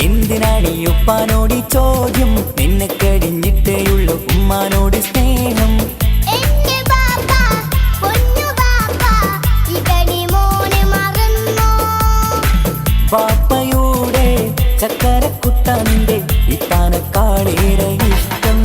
എന്തിനാണീ ഉപ്പാനോടി ചോദ്യം? നിന്നെ കഴിഞ്ഞിട്ടേയുള്ളൂ ഉമ്മാനോട് സ്നേഹം. പാപ്പയുടെ ചക്കരക്കുട്ടന്റെ ഇത്താനക്കാളേറെ ഇഷ്ടം.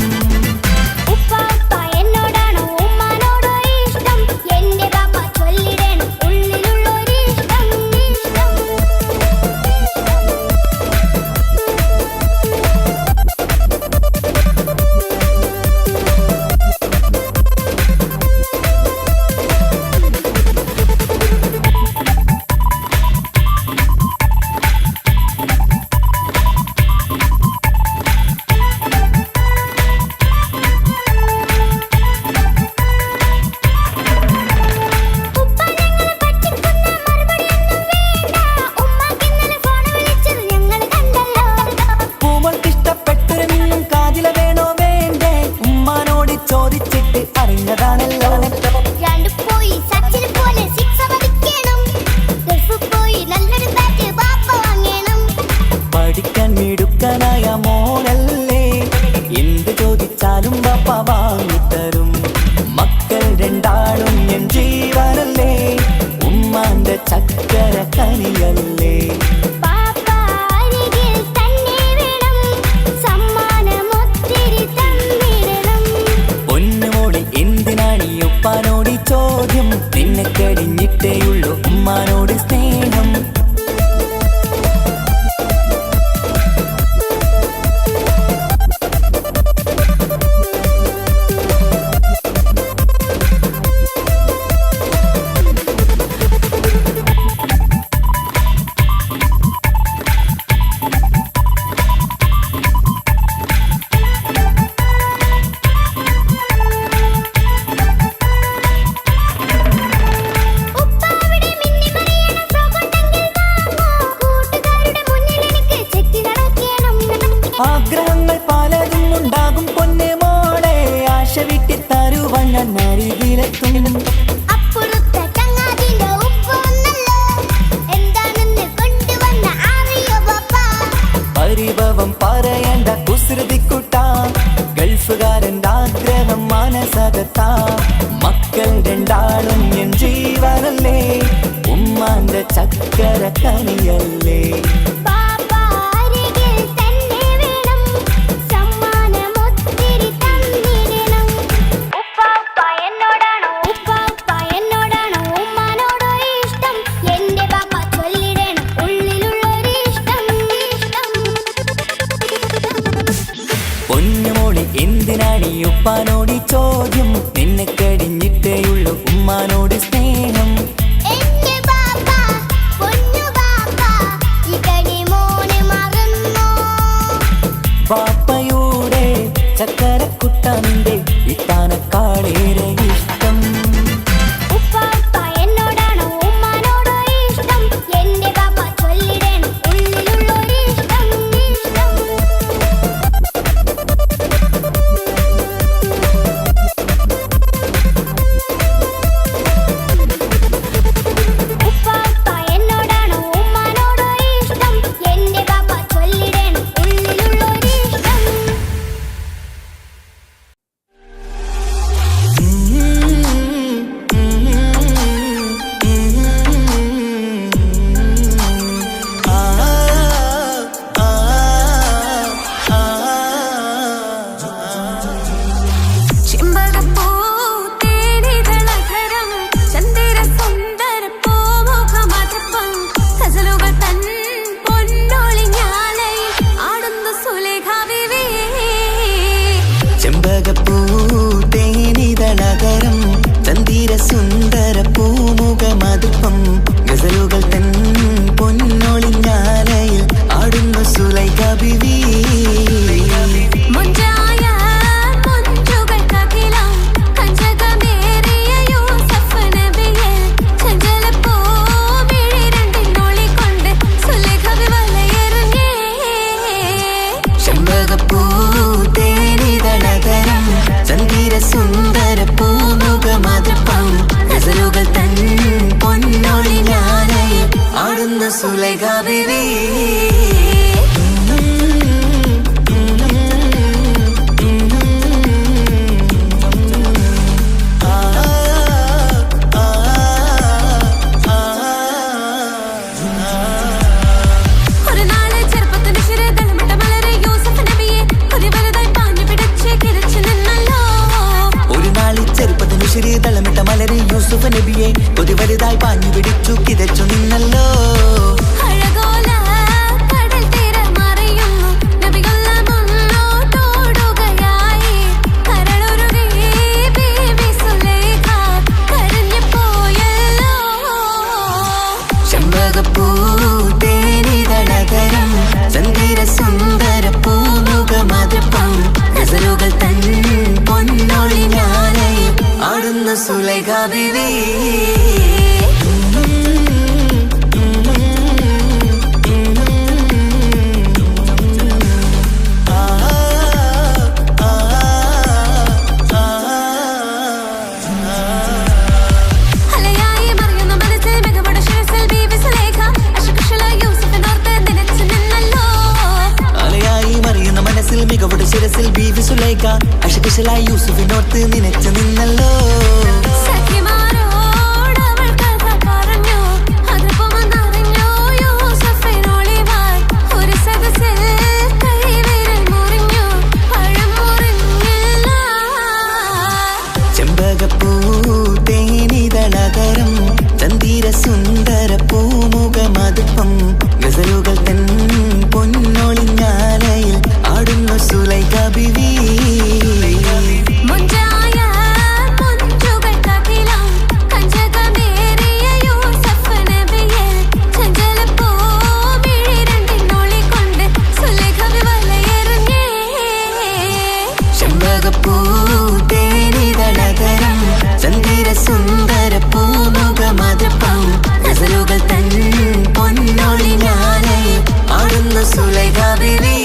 പഠിക്കാൻ മിടുക്കനായ മോനല്ലേ, എന്ത് ചോദിച്ചാലും പപ്പ വാങ്ങിത്തരും. മക്കൾ രണ്ടാളും എൻ ജീവനല്ലേ, ഉമ്മാന്റെ ചക്കര കനിയല്ലേ. പൊന്നുമോളി എന്തിനാണീ ഉപ്പാനോട് ചോദ്യം? നിന്നെ കഴിഞ്ഞിട്ടേയുള്ളൂ ഉമ്മാനോട് സ്നേഹം. ആഗ്രഹങ്ങൾ പലതും ഉണ്ടാകും പൊന്നെ മോളെ, ആശ വിട്ടി തരുവാൻ ഞാൻ അരികിലെത്തും. പരിഭവം പറയേണ്ട കുസൃതിക്കുട്ട, ഗൾഫുകാരൻ്റെ ആഗ്രഹം മനസ്സകത്താ. മക്കൾ രണ്ടാളും എൻ ജീവനല്ലേ, ഉമ്മാന്റെ ചക്കര കനിയല്ലേ. പൊന്നുമോളി എന്തിനാണീ ഉപ്പാനോട് ചോദ്യം? നിന്നെ കഴിഞ്ഞിട്ടേയുള്ളൂ ഉമ്മാനോട് സ്നേഹം. പാപ്പയുടെ ചക്കരക്കുട്ടന്റെ ഇത്താനക്കാളേറെ ഇഷ്ടം. ചെമ്പകപ്പൂ തേനിതളകരം ചന്ദിര സുന്ദര പൂമുഖമതുപ്പം ഗസലുകൾ തൻ പൊന്നൊളിഞ്ഞാലയിൽ ആടുന്നു സുലൈഖ ബീവി സുന്ദര പൂമുഖമതുപ്പം ഗസലുകൾ തൻ പൊന്നൊളിഞ്ഞാലയിൽ ആടുന്നു സുലൈഖ ബീവി തളമിട്ട മലരെ യൂസുഫ് നബിയെ കൊതി വലുതായി പാഞ്ഞു പിടിച്ചു കിതച്ചു നിന്നല്ലോ ചെമ്പകപ്പൂ തേനിതളകരം ചന്ദിര സുന്ദര പൂമുഖമതുപ്പം ഗസലുകൾ തൻ പൊന്നൊളിഞ്ഞാലയിൽ ആടുന്നു സുലൈഖ ബീവി മികവുടെ ശിരസിൽ ബീവി സുലൈഖ അശകുശലായി യൂസുഫിനോർത്ത് നിനച്ചു നിന്നല്ലോ ചെമ്പകപ്പൂ തേനിതളകരം ചന്ദിര സുന്ദര പൂമുഖമതുപ്പം ഗസലുകൾ തൻ പൊന്നൊളിഞ്ഞാലയിൽ ആടുന്നു സുലൈഖ ബീവി ചെമ്പകപ്പൂ തേനിതളകരം ചന്ദിര സുന്ദര പൂമുഖമതുപ്പം ഗസലുകൾ തൻ പൊന്നൊളിഞ്ഞാലയിൽ ആടുന്നു സുലൈഖ ബീവി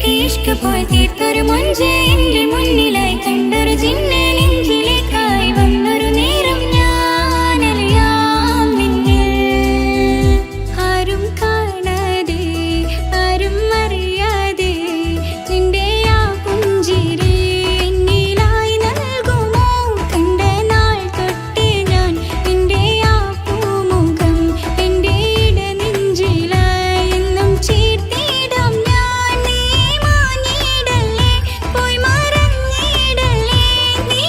ഇഷ്ക് പോയി തീർത്തൊരു മൊഞ്ച് എന്റെ മുന്നിലായി കണ്ടൊരു ജിന്നെ നെഞ്ചിലേക്കായി വന്നൊരു നേരം ഞാനറിയാം നിന്നിൽ ആരും കാണാതെ ആരും അറിയാതെ നിന്റെ ആ പുഞ്ചിരി എന്നിലായി നൽകുമോ കണ്ട നാൾ തൊട്ട് ഞാൻ നിന്റെ ആ പൂമുഖം എന്റെ ഇടനെഞ്ചിലായി എന്നും ചേർത്തിടാം ഞാൻ നീ മാഞ്ഞിടല്ലേ പോയി മറഞ്ഞിടല്ലേ നീ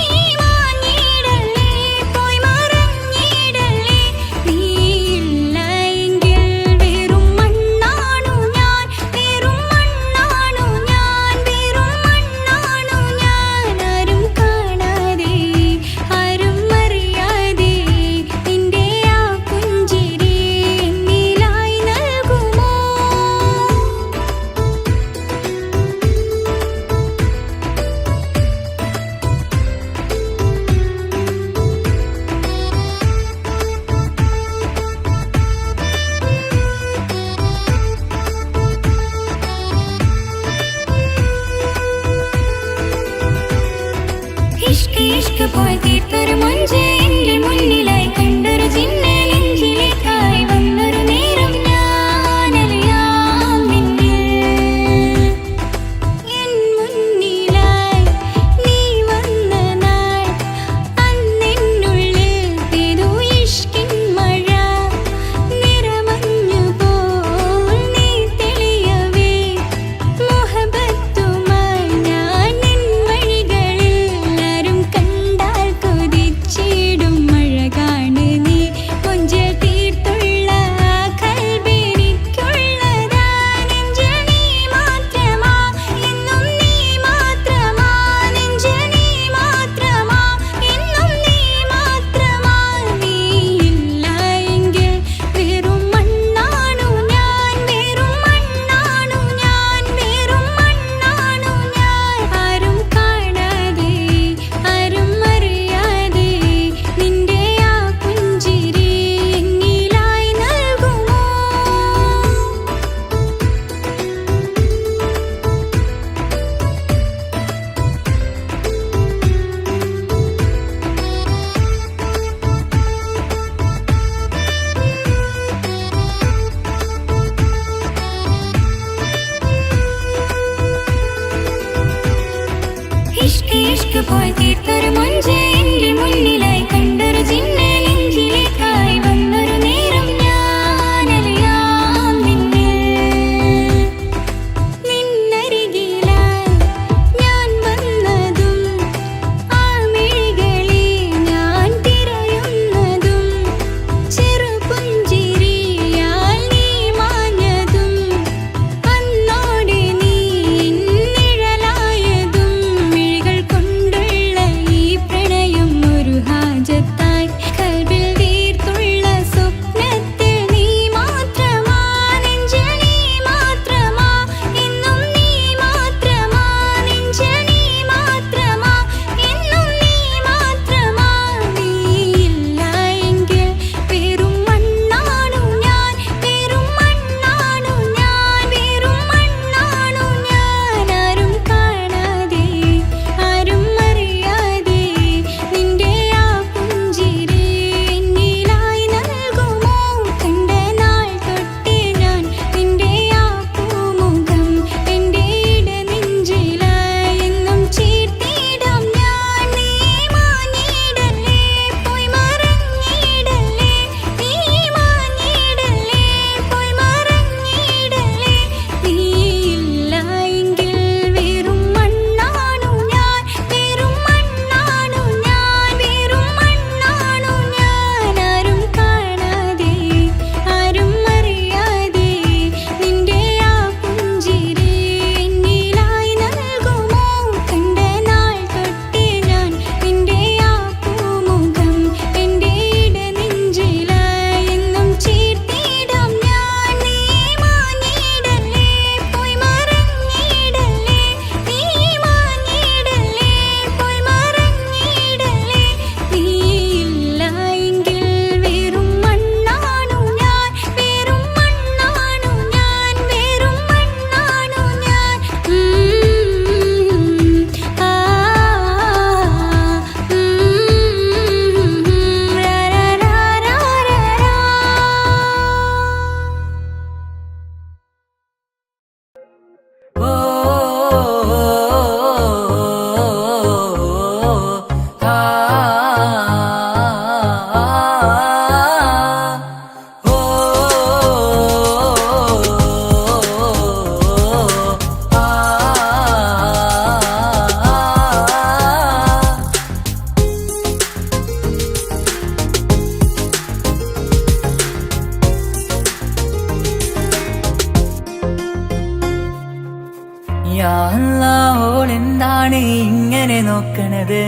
നോക്കണത്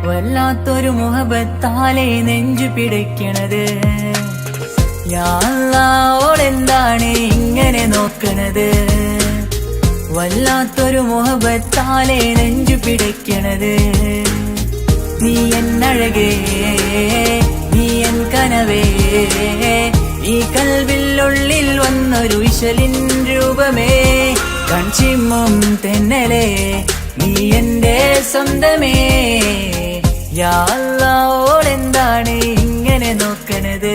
വല്ലാത്തൊരു മുഹബത്താലെ നെഞ്ചു പിടയ്ക്കണത് യാ അല്ലാഹ് ഇങ്ങനെ നോക്കണത് വല്ലാത്തൊരു മുഹബത്താലെ നെഞ്ചു പിടയ്ക്കണത് നീ എന്നഴകേ നീ എൻ കനവേ ഈ കൽവില്ലുള്ളിൽ വന്നൊരു ഇശലിൻ രൂപമേ കൺചിമ്മും തെന്നലേ നീ എന്റെ സ്വന്തമേ യാ അല്ലാഹ് ഇങ്ങനെ നോക്കണത്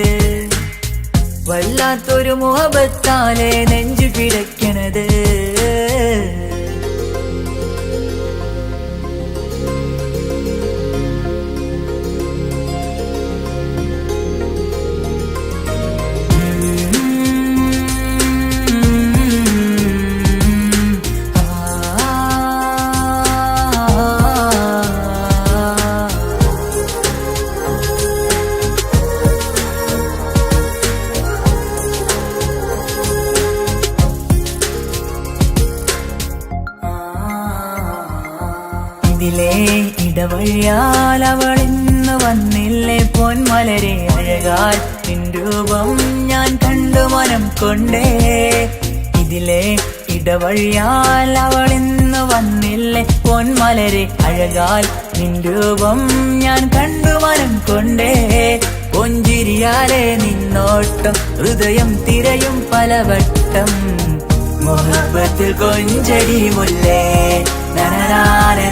വല്ലാത്തൊരു മുഹബത്താലെ നെഞ്ചു പിടയ്ക്കണത് ഇതിലെ ഇടവഴിയാൽ അവളിന്ന് വന്നില്ലേ പൊന്മലരെ അഴകാൽ നിൻ രൂപം ഞാൻ കണ്ടു മനം കൊണ്ടേ ഇതിലെ ഇടവഴിയാൽ അവളിന്ന് വന്നില്ലേ പൊന്മലരെ അഴകാൽ നിൻ രൂപം ഞാൻ കണ്ടു മനം കൊണ്ടേ പൊഞ്ചിരിയാലെ നിന്നോട്ടം ഹൃദയം തിരയും പലവട്ടം മുഹബത്തിൽ കൊഞ്ചടി മുല്ലേ നനനാനേ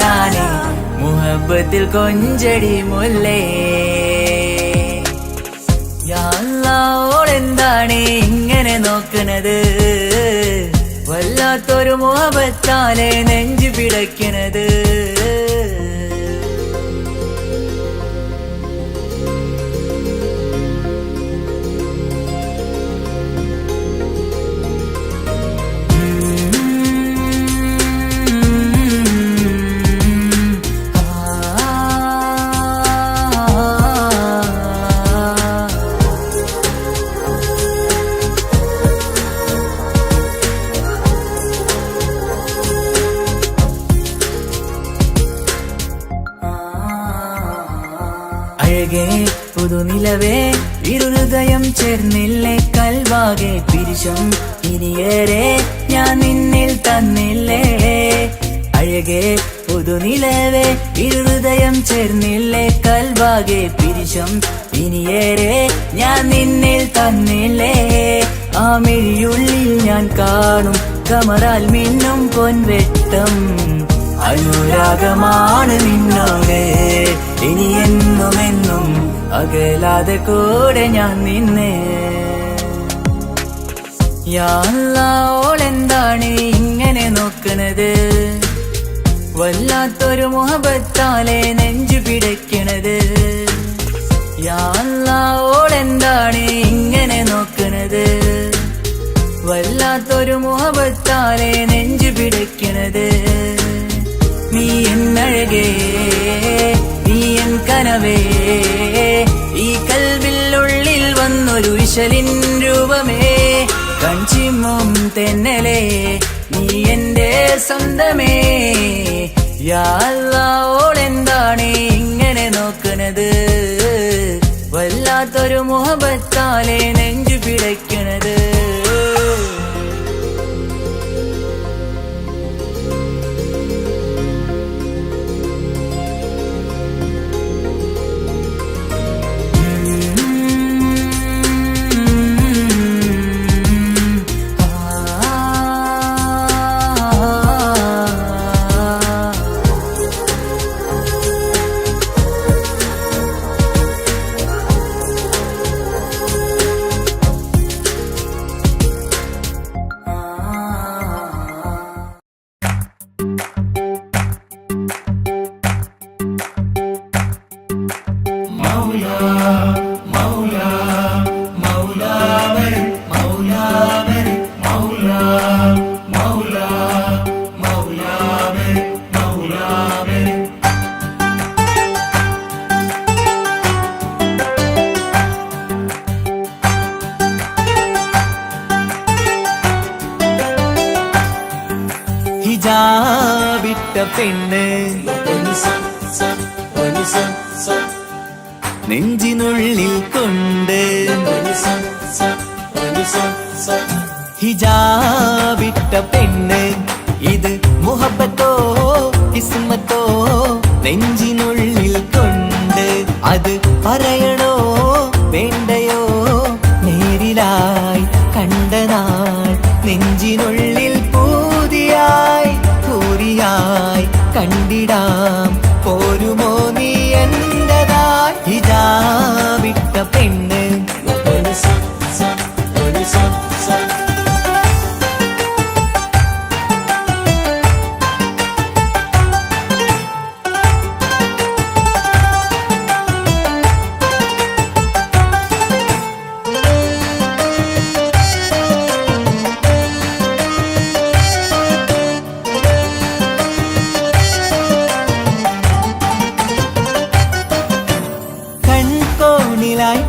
മുഹബത്തിൽ കൊഞ്ചടി മുല്ലേ യാ അല്ലാഹ് ഇങ്ങനെ നോക്കണത് വല്ലാത്തൊരു മുഹബത്താലെ നെഞ്ചു പിടയ്ക്കണത് അഴകേ പുതുനിലവേ ഇരുഹൃദയം ചേർന്നില്ലേ കൽവാകെ പിരിശം ഇനിയേറെ ഞാൻ നിന്നിൽ തന്നില്ലേ അഴകേ പുതുനിലവേ ഇരുഹൃദയം ചേർന്നില്ലേ കൽവാകെ പിരിശം ഇനിയേറെ ഞാൻ നിന്നിൽ തന്നില്ലേ ആ മിഴിയുള്ളിൽ ഞാൻ കാണും കമറാൽ മിന്നും പൊൻവെട്ടം അനുരാഗമാണ് നിന്നോട് ഇനി എന്നുമെന്നും അകലാതെ കൂടെ ഞാൻ നിന്നെ യാ അല്ലാഹ് ഇങ്ങനെ നോക്കണത് വല്ലാത്തൊരു മുഹബത്താലെ നെഞ്ചു പിടയ്ക്കണത് യാ അല്ലാഹ് ഇങ്ങനെ നോക്കണത് വല്ലാത്തൊരു മുഹബത്താലെ നെഞ്ചു പിടയ്ക്കണത് നീ എന്നഴകേ നീ എൻ കനവേ ഈ കൽവില്ലുള്ളിൽ വന്നൊരു ഇശലിൻ രൂപമേ കൺചിമ്മും തെന്നലേ നീ എന്റെ സ്വന്തമേ യാ അല്ലാഹ് ഇങ്ങനെ നോക്കണത് വല്ലാത്തൊരു മുഹബത്താലെ നെഞ്ചു പിടയ്ക്കണത് ഹിജാബിട്ട പെണ്ണ് നെഞ്ചിനുള്ളിൽ കൊണ്ട് ഹിജാബിട്ട പെണ്ണ് ഇത് മുഹബത്തോ കിസ്മത്തോ നെഞ്ചിനുള്ളിൽ കൊണ്ട് അത് പറയണോ വേണ്ടയോ നേരിലായി കണ്ട നാൾ നെഞ്ചിനുള്ളിൽ പൂതിയായി പൂരിയായി കണ്ടിടാം പോരുമോ നീ എന്റതായി ഹിജാബിട്ട പെണ്ണ്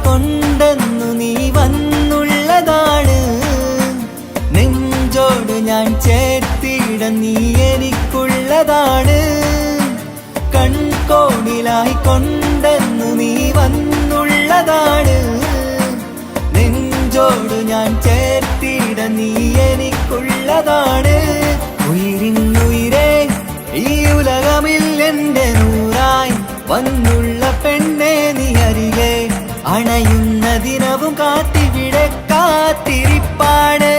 കൊണ്ടെന്നു നീ വന്നുള്ളതാണ് നെഞ്ചോട് ഞാൻ ചേർത്തിട നീ എനിക്കുള്ളതാണ് കൺകോണിലായി കൊണ്ടെന്നു നീ വന്നുള്ളതാണ് നെഞ്ചോട് ഞാൻ ചേർത്തിട നീ എനിക്കുള്ളതാണ് ഉയിരിന്നുയിരേ ഈ ഉലകമിൽ എന്റെ നൂറായി വന്നുള്ള പെണ്ണെ നീ അരികെ അണയുന്ന ദിനവും കാത്തിവിടെ കാത്തിരിപ്പാണ്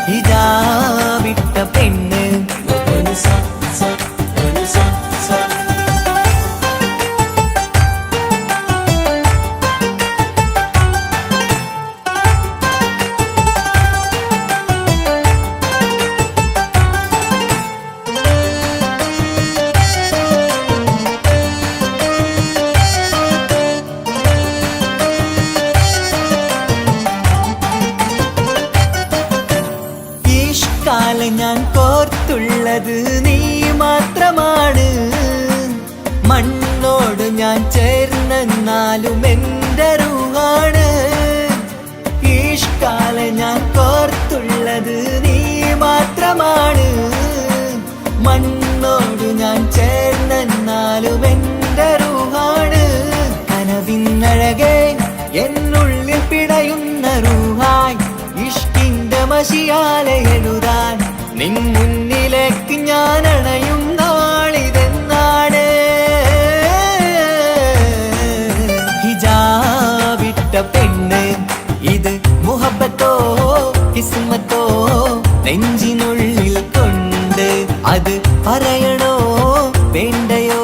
ഹിജാബിട്ട പെണ്ണ് ഞാൻ കോർത്തുള്ളത് നീ മാത്രമാണ് മണ്ണോട് ഞാൻ ചേർന്നെന്നാലും എന്റെ റൂഹാണ് ഈഷ്കാല ഞാൻ കോർത്തുള്ളത് നീ മാത്രമാണ് മണ്ണോട് ഞാൻ ചേർന്നെന്നാലും എന്റെ റൂഹാണ് കനവിന്നഴകെ എന്നുള്ളിൽ പിടയുന്ന റൂഹായി ഇഷ്കിന്റെ മഷിയാലെ എഴുതാൻ നിൻ മുന്നിലേക്ക് ഞാൻ അണയും നാളിതെന്നാണ് ഹിജാബിട്ട പെണ്ണ് ഇത് മുഹബത്തോ കിസ്മത്തോ നെഞ്ചിനുള്ളിൽ കൊണ്ട് അത് പറയണോ വേണ്ടയോ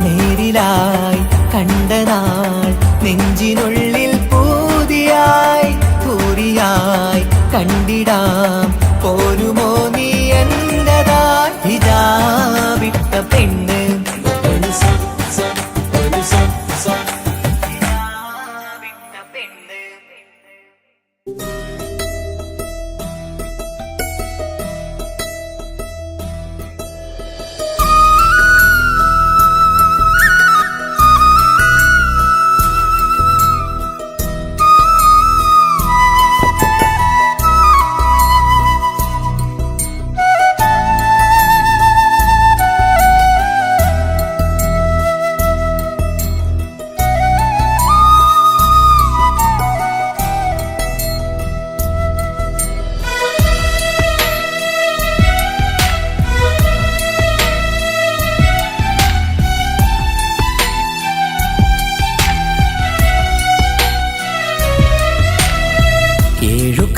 നേരിലായി കണ്ട നാൾ നെഞ്ചിനുള്ളിൽ പൂതിയായി പൂരിയായി കണ്ടിടാം പോരുമോ നീ എന്റതായി ഹിജാബിട്ട പെണ്ണ്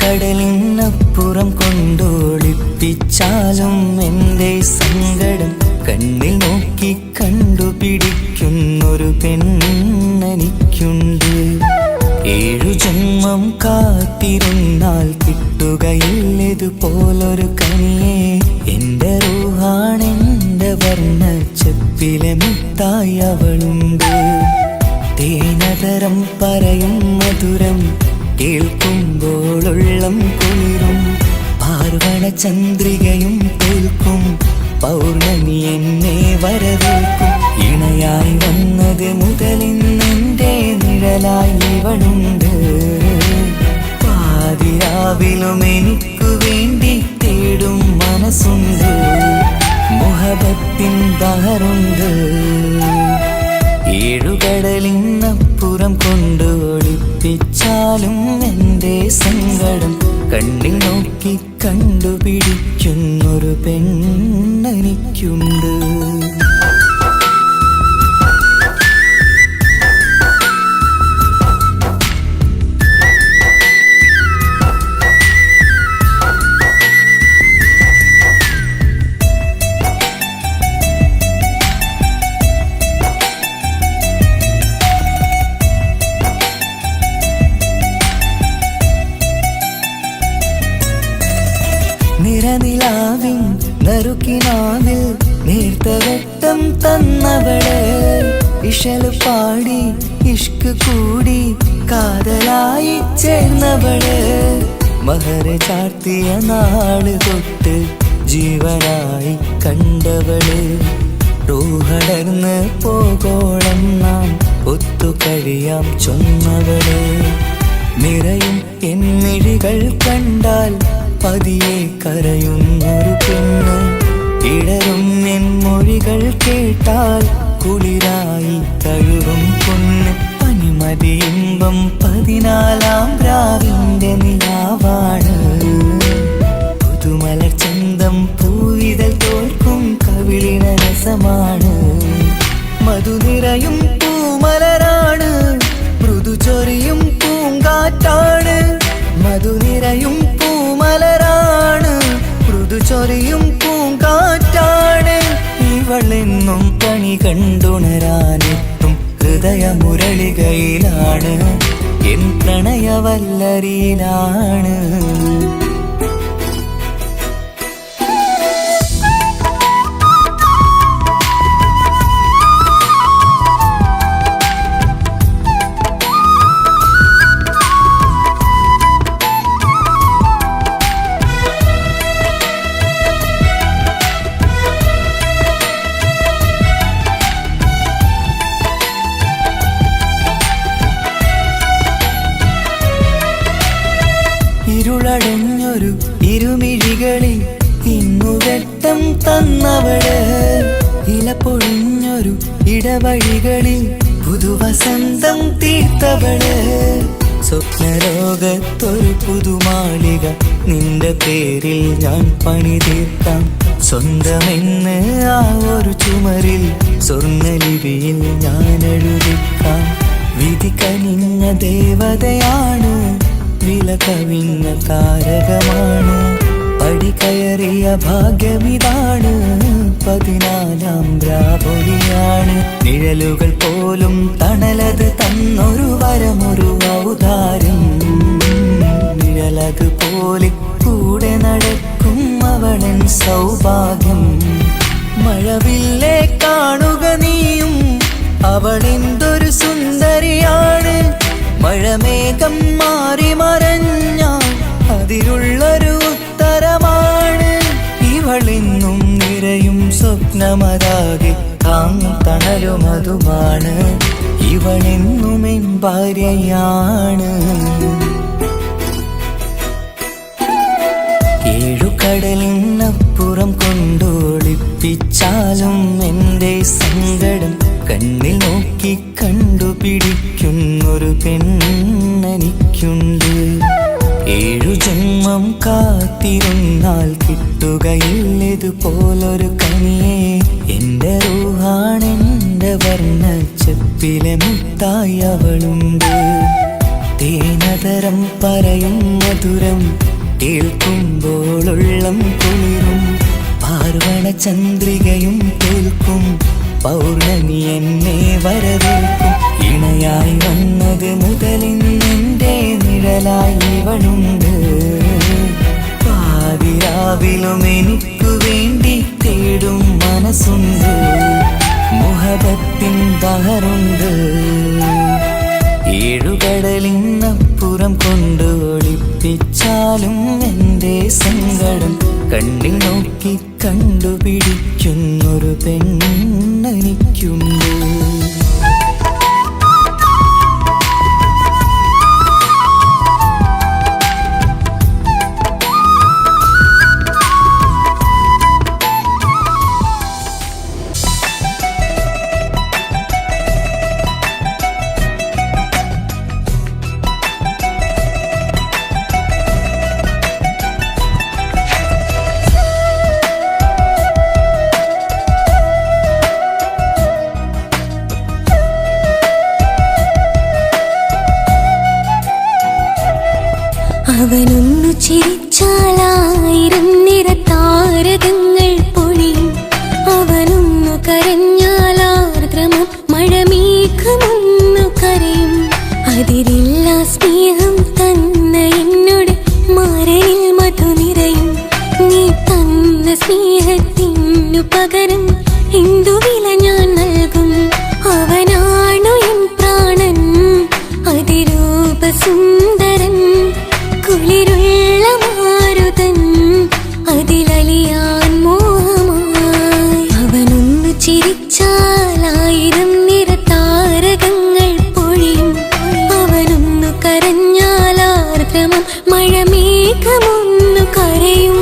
കടലിനപ്പുറം കൊണ്ടോളിപ്പിച്ചാലും എൻ്റെ സങ്കടം കണ്ണിൽ നോക്കി കണ്ടുപിടിക്കുന്നൊരു പെണ്ണെനിക്കുണ്ട് 7 ജന്മം കാത്തിരുന്നാൽ കിട്ടുകയില്ലതുപോലൊരു കനിയെ എൻ്റെ റൂഹാണെൻ്റെ വർണ്ണച്ചപ്പിലെ മുത്തായി അവളുണ്ട് തേനതരം പറയും മധുരം കേൾക്കുമ്പോളുള്ളം കുളിരും പാർവണ ചന്ദ്രികയും തോൽക്കും പൗർണമി എന്നെ വരവേൽക്കും ഇണയായി വന്നത് മുതലിന്നെൻ്റെ നിഴലായി ഇവളുണ്ട് പാതിരാവിലും എനിക്കു വേണ്ടി തേടും മനസ്സുണ്ട് മുഹബത്തിൻ ബഹറുണ്ട്. ഏഴുകടലിനപ്പുറം കൊണ്ട് ഒളിപ്പിച്ചാലും എൻ്റെ സങ്കടം കണ്ണിൽ നോക്കി കണ്ടുപിടിക്കുന്നൊരു പെണ്ണെനിക്കുണ്ട്. നിറനിലാവിൻ നറുക്കിനാവിൽ നേർത്ത വെട്ടം തന്നവള്, ഇഷല് പാടി ഇഷ്ക് കൂടി കാതലായി ചേർന്നവള്, മഹർ ചാർത്തിയ നാള് തൊട്ട് ജീവനായി കണ്ടവള്, റൂഹടർന്ന് പോകോളം നാം ഒത്തു കഴിയാം ചൊന്നവള്, നിറയും എന്നിഴികൾ കണ്ടാൽ പതിയെ കരയുന്നൊരു പെണ്ണ്, ഇടറും എൻ മൊഴികൾ കേട്ടാൽ കുളിരായി തഴുകും പൊന്ന്, പനിമതി ഇമ്പം 14-ാം രാവിന്റെ നിലാവാണ്, പുതുമലർ ചന്തം പൂവിതൽ തോൽക്കും കവിളിന രസമാണ്, മധു നിറയും പൂമലരാണ്, മൃദു ചൊരിയും പൂങ്കാറ്റാണ്, മധു നിറയും പൂമലരാണ്, മൃദു ചൊരിയും പൂങ്കാറ്റാണ്, ഇവളെന്നും കണി കണ്ടുണരാനെത്തും ഹൃദയമുരളികയിലാണ്, എൻ പ്രണയവല്ലരിയിലാണ്. ഇരുളടഞ്ഞൊരു ഇരുമിഴികളിൽ ഇന്നു വെട്ടം തന്നവള്, ഇല പൊഴിഞ്ഞൊരു ഇടവഴികളിൽ പുതുവസന്തം തീർത്തവള്, സ്വപ്നലോകത്തൊരു പുതുമാളിക നിന്റെ പേരിൽ ഞാൻ പണി തീർക്കാം, സ്വന്തമെന്ന് ആ ഒരു ചുമരിൽ സ്വർണ്ണലിപിയിൽ ഞാൻ എഴുതിക്കാം, വിധി കനിഞ്ഞ ദേവതയാണ്, വില കവിഞ്ഞ താരകമാണ്, പടി കയറിയ ഭാഗ്യമിതാണ്, 14-ാം രാപൊലിയാണ്, നിഴലുകൾ പോലും തണലത് തന്നൊരു വരമൊരു ഔദാര്യം, നിഴലത് പോലെ കൂടെ നടക്കും അവളൻ സൗഭാഗ്യം, മഴവില്ലേ കാണുക നീയും അവളെന്തൊരു സുന്ദരിയാണ്, മഴമേഘം മാറി മറഞ്ഞാൽ അതിലുള്ളൊരു ഉത്തരമാണ്, ഇവളെന്നും നിറയും സ്വപ്നമതാകെ താങ്ങും തണലുമതുമാണ്, ഇവളെന്നും എൻ ഭാര്യയാണ്. ഏഴുകടലിനപ്പുറം കൊണ്ടൊളിപ്പിച്ചാലും എൻ്റെ സങ്കടം കണ്ണിൽ നോക്കി കണ്ടുപിടിക്കുന്നൊരു പെണ്ണെനിക്കുണ്ട്, 7 ജന്മം കാത്തിരുന്നാൽ കിട്ടുകയില്ലതുപോലൊരു കനിയെ, എൻ്റെ റൂഹാണെൻ്റെ വർണ്ണച്ചപ്പിലെ മുത്തായി അവളുണ്ട്, തേനതരം പറയും മധുരം കേൾക്കുമ്പോളുള്ളം കുളിരും, പാർവണ ചന്ദ്രികയും കേൾക്കും പൗർണമി എന്നെ വരവേൽക്കും, ഇണയായി വന്നത് മുതലിന്നെൻ്റെ നിഴലായി ഇവളുണ്ട്, പാതിരാവിലും എനിക്കു വേണ്ടി തേടും മനസ്സുണ്ട്, മുഹബത്തിൻ ബഹറുണ്ട്. ഏഴുകടലിനപ്പുറം കൊണ്ട് ഒളിപ്പിച്ചാലും എൻ്റെ സങ്കടം കണ്ണിൽ നോക്കി കണ്ടുപിടിക്കുന്നൊരു പെണ്ണെനിക്കുണ്ട്. അവനൊന്നു ചിരിച്ചാലായിരം നിറതാരകങ്ങൾ പൊഴിയും. അവനൊന്നു കരഞ്ഞാലാർദ്രമം മഴമേഘമൊന്നു കരയും. അതിരില്ല സ്നേഹം തന്ന എന്നോട് മാരനിൽ മധു നിറയും. നീ തന്ന സ്നേഹത്തിനു പകരം എന്തു വില ഞാൻ നൽകും? അവനാണു എൻ പ്രാണൻ, അതിരൂപ സുന്ദരൻ, കുളിരുള്ള മാരുതൻ, അതിലലിയാൻ മോഹമായി. അവനൊന്നു ചിരിച്ചാലായിരം നിറതാരകങ്ങൾ പൊഴിയും. അവനൊന്നു കരഞ്ഞാലാർദ്രമം മഴമേഘമൊന്നു കരയും.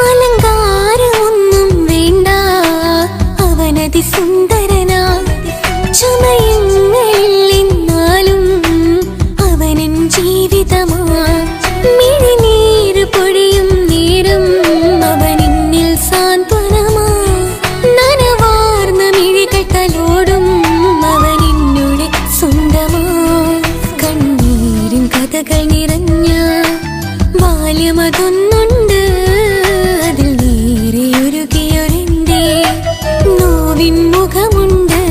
അലങ്കാരമൊന്നും വേണ്ട, അവനതി സുന്ദരനാ. ചമയങ്ങളിൽ എന്നാലും അവനൻ ജീവിതമാ. മിഴിനീര് പൊഴിയും നേരം അവനിന്നിൽ സാന്ത്വനമാ. നനവാർന്ന മിഴികൾ തലോടും അവനിന്നോട് സ്വന്തമാ. കണ്ണീരും കഥകൾ നിറഞ്ഞ ബാല്യമതൊന്നുണ്ട്. മുഖമുണ്ട്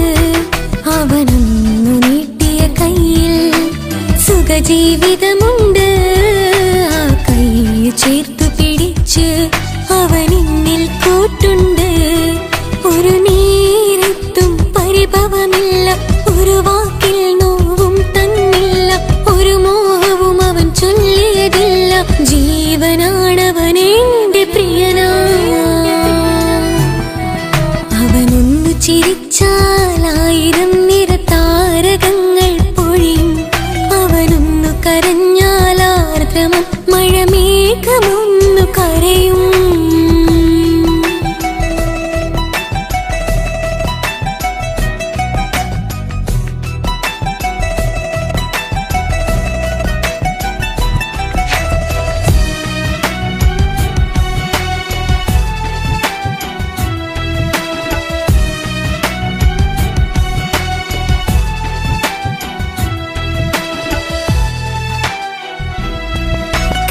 അവനൊന്നു നീട്ടിയ കയ്യിൽ സുഖജീവിതമുണ്ട്. ആ കൈ ചേർത്തു പിടിച്ച് അവനിന്നിൽ കൂട്ടുണ്ട്. ഒരു നേരത്തും പരിഭവമില്ല, ഒരു വാക്കിൽ നോവും തന്നില്ല, ഒരു മോഹവും അവൻ ചൊല്ലിയതില്ല. ജീവനാണവനെന്റെ പ്രിയനാ. അവനൊന്നു ചിരിച്ചാലായിരം നിറതാരകങ്ങൾ പൊഴിയും. അവനൊന്നു കരഞ്ഞാലാർദ്രമം മഴമേഘമൊന്നു കരയും.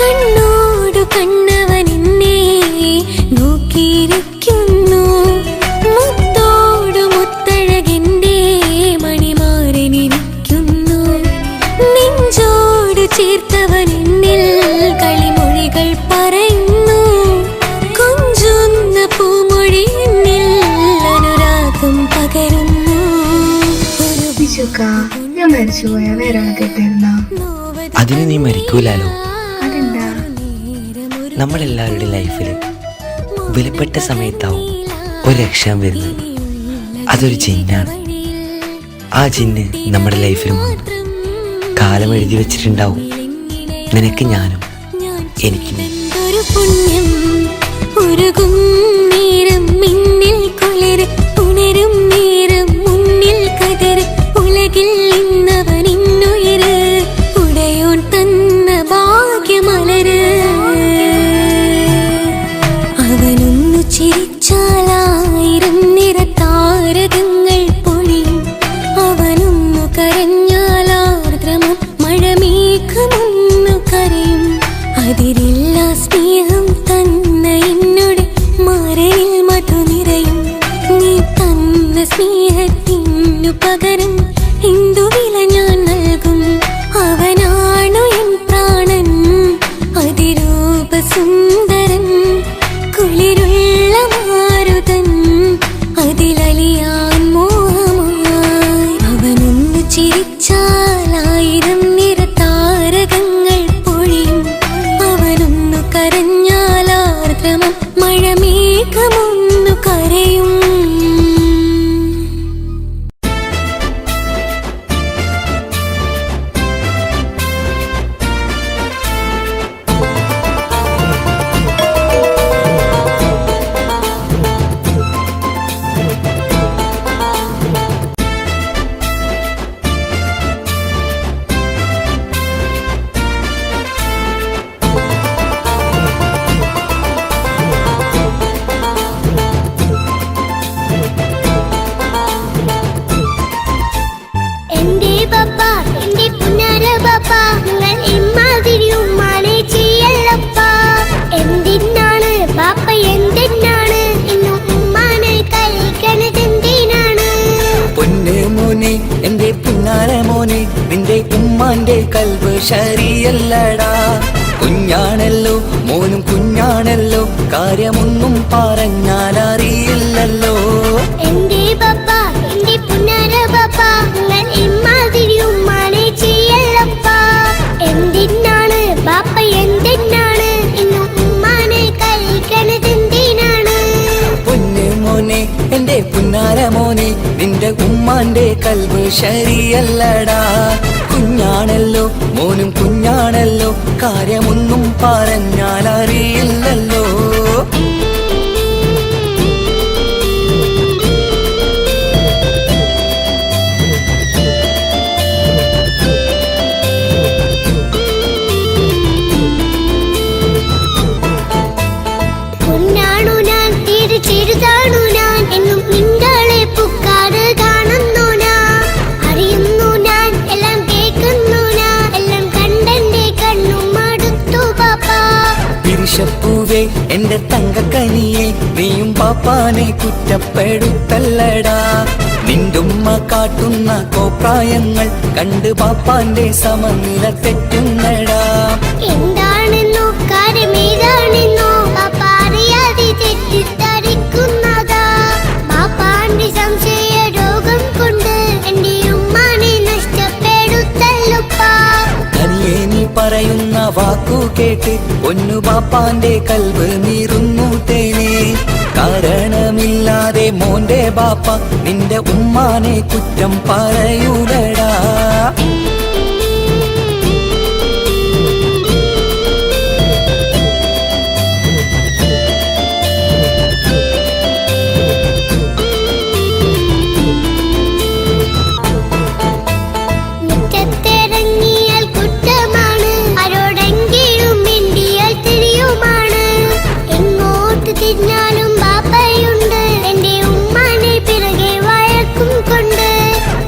കണ്ണോടു കണ്ണവനെന്നെ നോക്കിയിരിക്കുന്നു. മുത്തോടു മുത്തഴകെന്റെ മണിമാരനിരിക്കുന്നു. നെഞ്ചോട് ചേർത്തവനെന്നിൽ കളിമൊഴികൾ പറയുന്നു. കൊഞ്ചുന്ന പൂമൊഴി എന്നിൽ അനുരാഗം പകരുന്നു. ഞാൻ മരിച്ചുപോയാ വേറെ കേട്ടിരുന്ന അതിന് നീ മരിക്കൂലാലോ. അതെന്താ? നമ്മളെല്ലാവരുടെ ലൈഫിൽ വിലപ്പെട്ട സമയത്താവും ഒരു രക്ഷാൻ വരുന്നത്. അതൊരു ജിന്നാണ്. ആ ജിന്ന് നമ്മുടെ ലൈഫിലും കാലം എഴുതി വെച്ചിട്ടുണ്ടാവും. നിനക്ക് ഞാനും എനിക്ക് നീ. പുണ്യം ഉരുകും നേരം മിന്നിൽ കുളിര് ഉണരും നേരം മുന്നിൽ കതിര്. ഉലകിൽ ഇന്നവൻ ഇന്നുയിര് ഉടയോൻ തന്ന ഭാഗ്യമലര്. അവനൊന്നു ചിരിച്ചാലായിരം നിറതാരകങ്ങൾ പൊഴിയും. അവനൊന്നു കരഞ്ഞാലാർദ്രമം മഴമേഘമൊന്നു കരയും. അതിരില്ല സ്നേഹം തന്ന എന്നോട് മാരനിൽ മധു നിറയും. നീ തന്ന സ്നേഹത്തിനു പകരം ഉമ്മാന്റെ കൽബ് ശരിയല്ലടാ. കുഞ്ഞാണല്ലോ മോനും കുഞ്ഞാണല്ലോ, കാര്യമൊന്നും പറഞ്ഞാൽ അറിയില്ലല്ലോ. എന്റെ പപ്പ എന്റെ പുന്നാര പപ്പ, നിങ്ങൾ ഇമ്മാതിരി ഉമ്മാനെ ചെയ്യല്ലപ്പ. എന്തിനാണ് പാപ്പ എന്തിനാണ് ഇന്നും ഉമ്മാനെ കഴിക്കണതെന്തിനാണ്? പൊന്നു മോനെ എന്റെ പുന്നാര മോനെ, നിന്റെ ഉമ്മാന്റെ കൽബ് ശരിയല്ലടാ. കുഞ്ഞാണല്ലോ മോനും കുഞ്ഞാണല്ലോ, കാര്യമൊന്നും പറഞ്ഞാൽ അറിയില്ലല്ലോ. പൊന്നാണു ഞാൻ ചെറുതാണു ഞാൻ, എന്നും നിങ്ങളെ പുക്കാറ് കാണുന്നു ഞാൻ. അറിയുന്നു ഞാൻ എല്ലാം കേൾക്കുന്നു ഞാൻ, എല്ലാം കണ്ടെന്റെ കണ്ണും മടുത്തു പാപ്പ. പിരിശപ്പൂവേ എന്റെ തങ്കക്കനിയെ, നീയും പാപ്പാനെ കുറ്റപ്പെടുത്തല്ലടാ. നിന്റുമ്മ കാട്ടുന്ന കോപ്രായങ്ങൾ കണ്ട് പാപ്പാന്റെ സമനില തെറ്റുന്നടാ. എന്താണെന്നോ കാര്യമേതാണെന്നോ പാപ്പ അറിയാതെ തെറ്റിദ്ധരിക്കുന്നതാ. പാപ്പാന്റെ സംശയ രോഗം കൊണ്ട് എന്റെ ഉമ്മാനെ നഷ്ടപ്പെടുത്തല്ലുപ്പാ. കനിയെ നീ പറയുന്ന വാക്കു കേട്ട് പൊന്നു പാപ്പാന്റെ കൽബ് നീറുന്നു തേനെ. കാരണമില്ലാതെ മോന്റെ ബാപ്പ നിന്റെ ഉമ്മാനെ കുറ്റം പറയൂലടാ. മുറ്റത്തിറങ്ങിയാൽ കുറ്റമാണ്, ആരോടെങ്കിലും മിണ്ടിയാൽ തിരിയുമാണ്. എങ്ങോട്ട് തിരിഞ്ഞാലും ബാപ്പയുണ്ട്, എന്റെ ഉമ്മാനെ പിറകെ വഴക്കും കൊണ്ട്.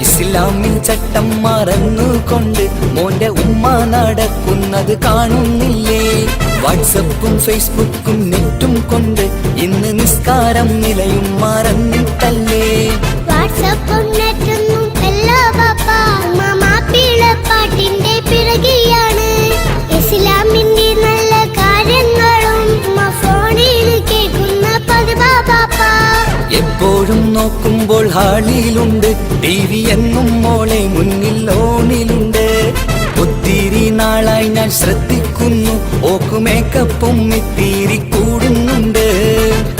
ഇസ്ലാമിൽ ചട്ടം മറന്നുകൊണ്ട് മോന്റെ ഉമ്മ നടക്കുന്നത് കാണുന്നില്ലേ? വാട്സപ്പും ഫേസ്ബുക്കും നെറ്റും കൊണ്ട് ഇന്ന് നിസ്കാരം നിലയും മറന്നിട്ടല്ലേ? വാട്സപ്പും നെറ്റൊന്നും അല്ല ബാപ്പ, ഉമ്മ മാപ്പിളപ്പാട്ടിന്റെ പിറകെയാണ്. ഇസ്ലാമിന്റെ നല്ല കാര്യങ്ങളും ഉമ്മ ഫോണിൽ കേൾക്കുന്ന പതിവാ ബാപ്പ. എപ്പോഴും നോക്കുമ്പോൾ ഹാളിലുണ്ട് TV എന്നും മോളെ മുന്നിൽ ഓണിലുണ്ട്. ഒത്തിരി നാളായി ഞാൻ ശ്രദ്ധിക്കുന്നു, ഓക്കു മേക്കപ്പും ഇത്തിരി കൂടുന്നുണ്ട്.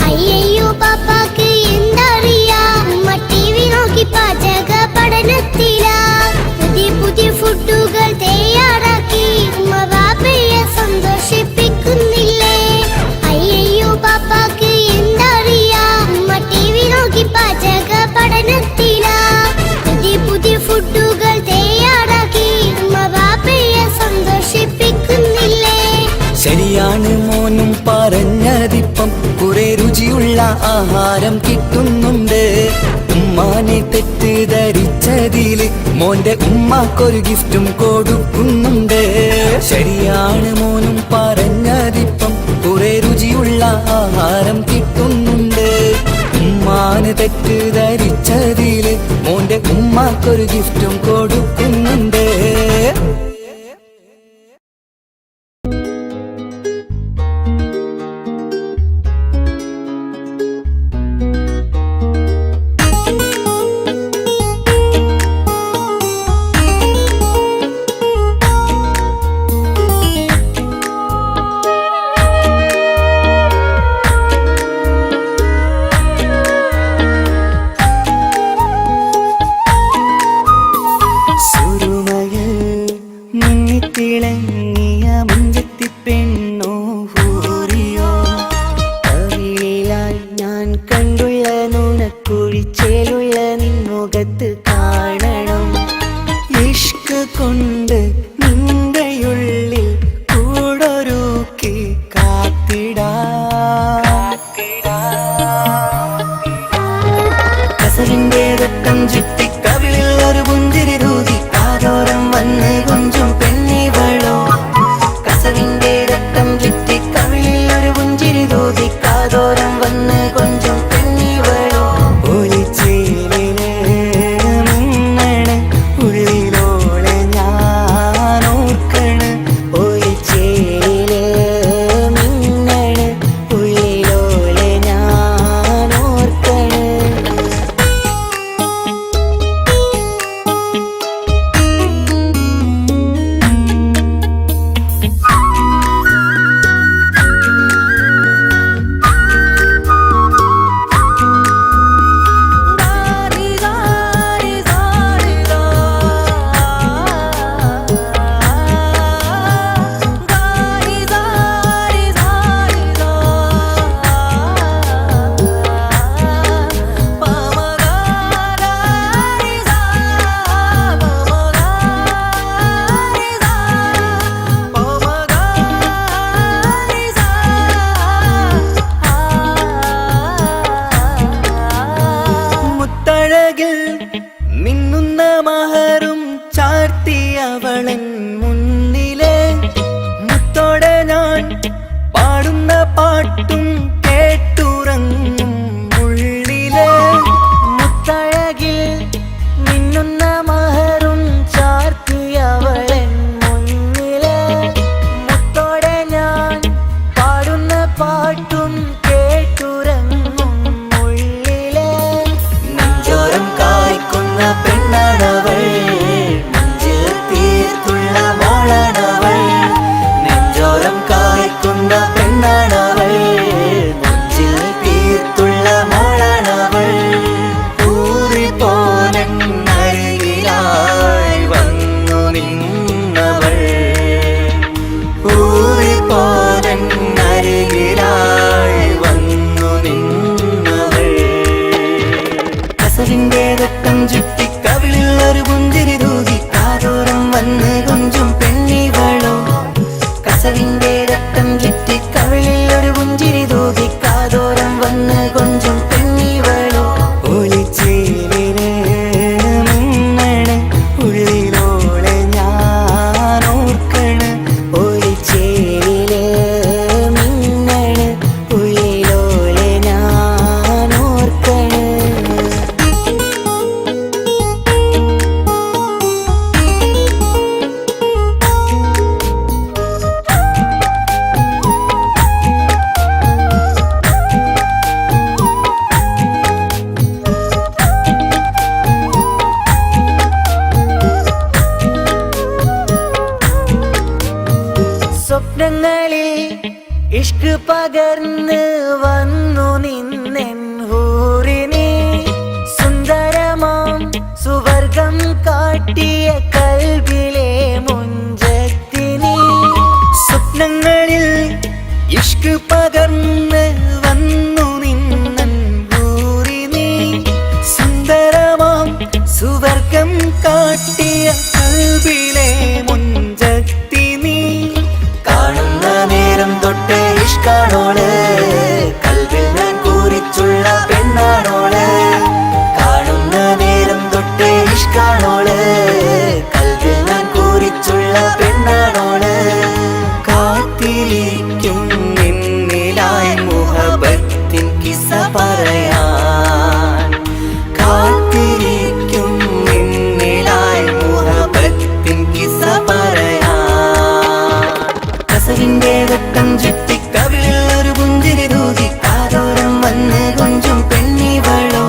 അയ്യോ പാപ്പാക്ക് എന്തറിയാ, ഉമ്മ TV നോക്കി പാചക പഠനത്തിലാ. പുതിയ പുതിയ ഫുഡുകൾ തയ്യാറാക്കി ഉമ്മ ബാപ്പയെ സന്തോഷിപ്പിക്കുന്നില്ലേ? അയ്യോ പാപ്പാക്ക് എന്തറിയാ, ഉമ്മ TV നോക്കി പാചക പഠനത്തിലാ. പുതിയ പുതിയ ഫുഡുകൾ തയ്യാറാക്കി ഉമ്മ ബാപ്പയെ സന്തോഷിപ്പിക്കുന്നില്ലേ? ശരിയാണ് മോനും പറഞ്ഞതിപ്പം, കുറെ രുചിയുള്ള ആഹാരം കിട്ടുന്നുണ്ട്. ഉമ്മാനെ തെറ്റിദ്ധരിച്ചതില് മോന്റെ ഉമ്മാക്കൊരു ഗിഫ്റ്റും കൊടുക്കുന്നുണ്ട്. ശരിയാണ് മോനും പറഞ്ഞതിപ്പം, കുറെ രുചിയുള്ള ആഹാരം കിട്ടുന്നുണ്ട്. ഉമ്മാന് തെറ്റിദ്ധരിച്ചതില് മോന്റെ ഉമ്മാക്കൊരു ഗിഫ്റ്റും കൊടുക്കുന്നുണ്ട്. തിളങ്ങിയ മുഞ്ചത്തി പെണ്ണോ ഹൂറിയോ, കവിളിലായി ഞാൻ കണ്ടുള്ള നുണക്കുഴിച്ചേലുള്ള നിൻമുഖത്ത് കാണണം. ഇഷ്ക് കൊണ്ട് നിന്റെയുള്ളിൽ കൂടൊരുക്കി കാത്തിടാ. കസവിന്റെ രക്തം ചുറ്റി കവിളിൽ ഒരു പുഞ്ചിരി തൂതി കാതോരം വന്ന് കൊഞ്ചും പെണ്ണിവളോ. കസവിന്റെ രക്തം ചുറ്റി കവിളിൽ ഒരു പുഞ്ചിരി തൂതി കാതോരം വന്ന് കൊഞ്ചും പെണ്ണിവളോ. ഒലിച്ചേലിന് മുന്നണ ഉള്ളിലോളെ ഞാൻ അവളൻ മുന്നിലെ മുത്തോടെ ഞാൻ പാടുന്ന പാട്ടും കേട്ടുറങ്ങും ഉള്ളിലെ മുത്തഴകിൽ മിന്നുന്ന മഹറും ചാർത്തി അവളൻ മുന്നിലെ മുത്തോടെ ഞാൻ പാടുന്ന പാട്ടും കേട്ടുറങ്ങും ഉള്ളിലെ നെഞ്ചോരം കായ്ക്കുന്ന പെണ്ണാണവൾ നെഞ്ചിൽ തീർത്തുള്ള മോളാണവൾ നെഞ്ചോരം കായ്ക്കുന്ന പെണ്ണാണവൾ നെഞ്ചിൽ തീർത്തുള്ള മോളാണവൾ ഊറിപ്പോലൻ അരികിലായി വന്നു നിന്നവൾ ഊറിപ്പോലൻ അരികിലായി വന്നു നിന്നവൾ കസവിന്റെ രക്തം ചുറ്റി കവിളിൽ ഒരു പുഞ്ചിരി തൂകി കാതോരം വന്ന് കൊഞ്ചും പെണ്ണിവളോ കസവിന്റെ രക്തം ചുറ്റി കവിളിൽ ഒരു പുഞ്ചിരി തൂകി കാതോരം വന്ന് കൊഞ്ചും പെണ്ണിവളോ ഒളിച്ചേലിന് മിന്നണ് ഉള്ളിലോളെ ഞാൻ ഓർക്കണ് ഒളിച്ചേലില് മിന്നണ് ഉള്ളിലോളെ ഞാൻ ഓർക്കണ് സ്വപ്നങ്ങളിൽ ഇഷ്ക് പകർന്ന് വന്നു നിന്നെൻ ഹൂറിനെ സുന്ദരമാം സുവർഗം കാട്ടിയ കൽബിലെ മുഞ്ചത്തിനെ സ്വപ്നങ്ങളിൽ ഇഷ്ക് പകർന്ന് വന്നു നിന്നെൻ ഹൂറിനെ സുന്ദരമാം സുവർഗം കാട്ടിയ കൽബിലെ മുഞ്ചത്തിനെ കാണുന്ന നേരം തൊട്ട് ഇഷ്കാണോള് കൽവിൽ ഞാൻ കൂറിച്ചുള്ള പെണ്ണാണോള് കാണുന്ന നേരം തൊട്ട് ഇഷ്കാണോള് കൽവിൽ ഞാൻ കൂറിച്ചുള്ള പെണ്ണാണോള് കാത്തിരിക്കും നിന്നിലായി മുഹബത്തിൻ കിസ്സ പറയാൻ കാത്തിരിക്കും നിന്നിലായി മുഹബത്തിൻ കിസ്സ പറയാൻ കസവിന്റെ രക്തം ചുറ്റി കവിളിൽ ഒരു പുഞ്ചിരി തൂകി കാതോരം വന്ന് കൊഞ്ചും പെണ്ണിവളോ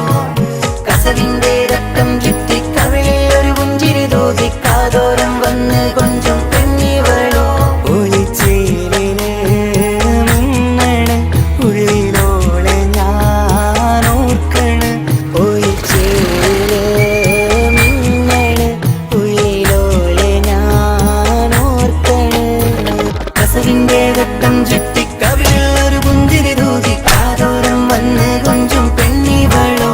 കസവിന്റെ രക്തം ചുറ്റി കവിളിൽ ഒരു പുഞ്ചിരി തൂകി കാതോരം വന്ന് കൊഞ്ചും പെണ്ണിവളോ ഒളിച്ചേലിന് മിന്നണ് ഉള്ളിലോളെ ഞാൻ ഓർക്കണ് ഒളിച്ചേലില് മിന്നണ് ഉള്ളിലോളെ ഞാൻ ഓർക്കണ് കസവിന്റെ രക്തം ചുറ്റി കവിളിൽ ഒരു പുഞ്ചിരി തൂകി കാതോരം വന്ന് കൊഞ്ചും പെണ്ണിവളോ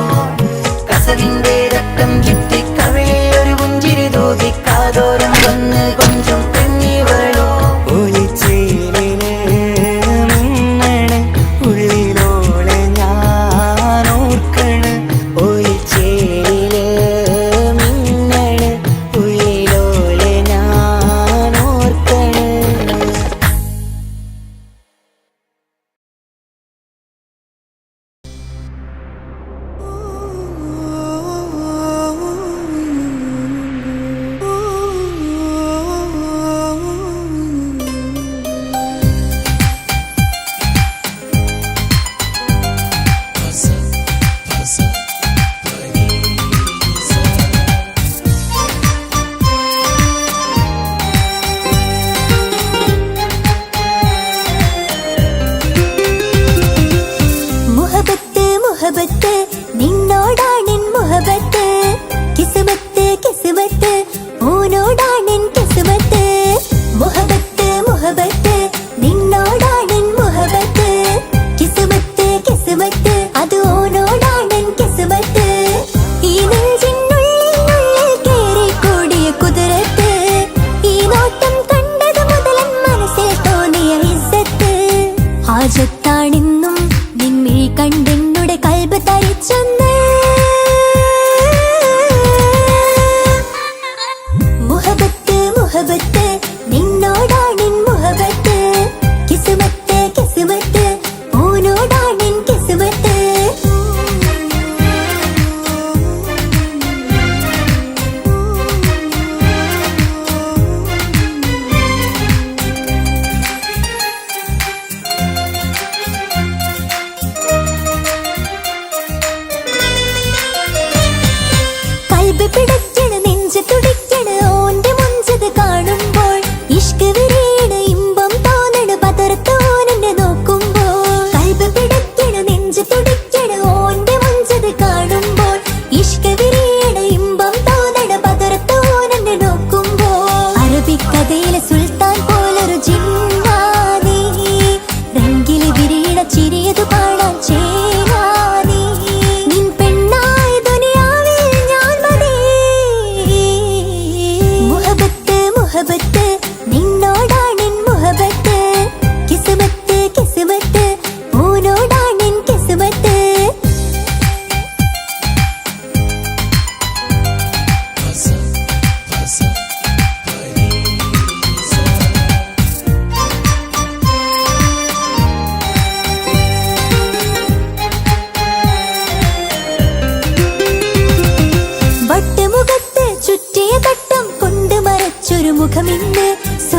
കസവിന്റെ രക്തം ചുറ്റി കവിളിൽ ഒരു പുഞ്ചിരി തൂകി കാതോരം വന്ന് കൊഞ്ചും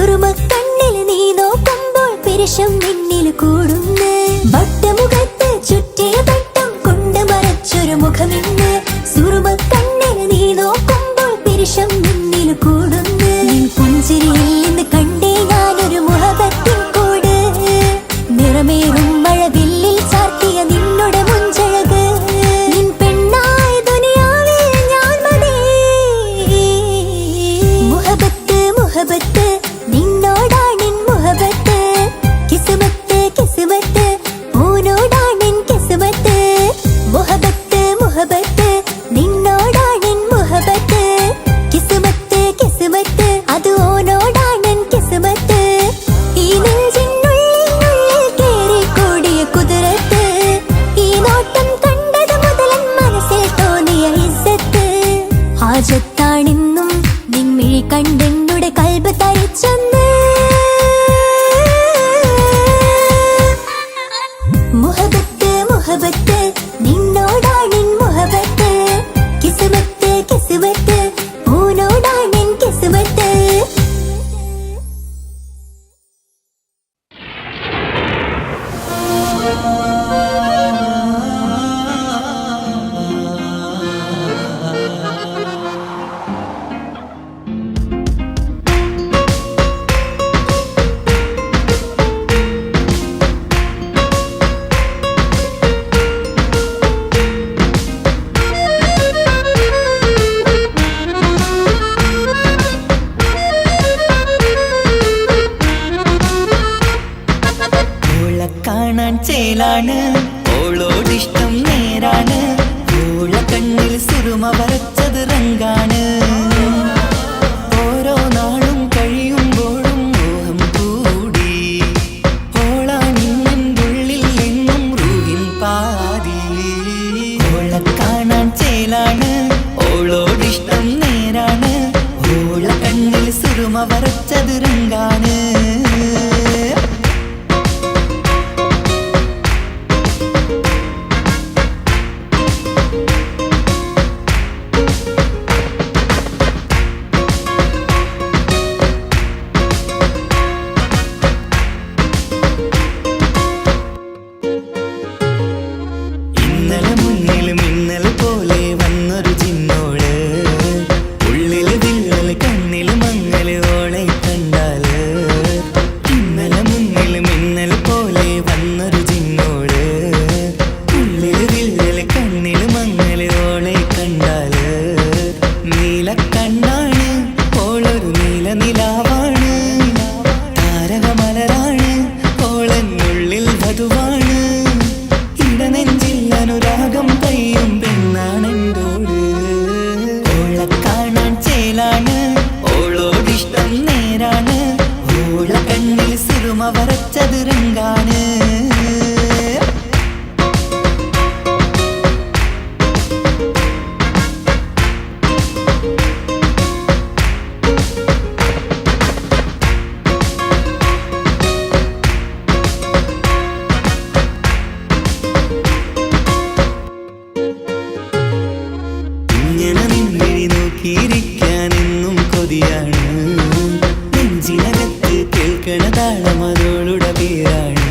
സുറുമക്കണ്ണിൽ നീ നോക്കുമ്പോൾ പിരിശം നിന്നിൽ കൂടുന്നു. വട്ടമുഖത്ത് ചുറ്റിയ വട്ടം കൊണ്ട് മറച്ചൊരു മുഖമിന്ന്. സുറുമക്കണ്ണിൽ നീ നോക്കുമ്പോൾ പിരിശം നിന്നിൽ കൂടുന്നു. നിൻ പുഞ്ചിരിയിൽ നിന്ന് കണ്ടേ ഞാനൊരു മുഹബത്തിൻ കൂട്. നിറമേറും മഴവില്ലിൽ ചാർത്തിയ നിന്നുടെ മുഞ്ചഴക്. നിൻ പെണ്ണായ ദുനിയാവിൽ ഞാൻ മതി. മുഹബത്ത് മുഹബത്ത് നിന്നോടാണെൻ മുഹബത്ത്. കിസ്മത്ത് കിസ്മത്ത് ഓനോടാണെൻ കിസ്മത്ത്. മുഹബത്ത് മുഹബത്ത് നിന്നോടാണെൻ മുഹബത്ത്. കിസ്മത്ത് കിസ്മത്ത് അത് ഓനോടാണെൻ കിസ്മത്ത്. ഈ നെഞ്ചിനുള്ളിൽ കേറിക്കൂടിയ കുതിരത്ത്. ഈ നോട്ടം കണ്ടത് മുതലൻ മനസ്സിൽ തോന്നിയ ഇസ്സത്ത്. ഹാജത്താണെന്നും നിൻമിഴി കണ്ടെന്നുടെ കൽബ് തരിച്ചെന്ന്. മുഹബത്ത് മുഹബത്ത് നിന്നോടാണെൻ മുഹബത്ത്. കിസ്മത്ത് കിസ്മത്ത് ഓനോടാണെൻ കിസ്മത്ത്. ഓളെ കാണാൻ ചേലാണ്, ഓളോടിഷ്ടം നേരാണ്. ഓള കണ്ണിൽ സുറുമ വരച്ചത് റങ്കാണ്. ഓരോ നാളും കഴിയുമ്പോഴും മോഹം കൂടി. ഓളാണിന്നുള്ളിൽ എന്നും റൂഹിൻ പാതി. ഓളെ കാണാൻ ചേലാണ്, ഓളോടിഷ്ടം നേരാണ്. ഓള കണ്ണിൽ സുറുമ വരച്ചത് റങ്കാണ്. ഇന്നലെ മുന്നിലും ഇന്നലെ പോലെ വന്നൊരു ചിന്നോള്. ഉള്ളില് വിള്ളല് കണ്ണില് മങ്ങല് ഓളെ കണ്ടാല്. ഇന്നലെ മുന്നിലും ഇന്നലെ പോലെ വന്നൊരു ചിന്നോള്. ഉള്ളില് വിള്ളല് കണ്ണില് മങ്ങല് ഓളെ കണ്ടാല്. നീല കണ്ണാണ് ഓളൊരു നീല നിലാവാണ്. താരകമലരാണ് ഓളെന്നുള്ളിൽ വധുവാണ്. ഇടനെഞ്ചിൽ അനുരാഗം പെയ്യും പെണ്ണാണെന്തോട്. ഓളെ കാണാൻ ചേലാണ്, ഓളോടിഷ്ടം നേരാണ്. ഓള കണ്ണിൽ സുറുമ വരച്ചത് റങ്കാണ്. ഇങ്ങനെ നിൻമിഴി നോക്കിയിരിക്കാൻ എന്നും കൊതിയാണ്. നെഞ്ചിനകത്ത് കേൾക്കണ താളം അതോളുടെ പേരാണ്.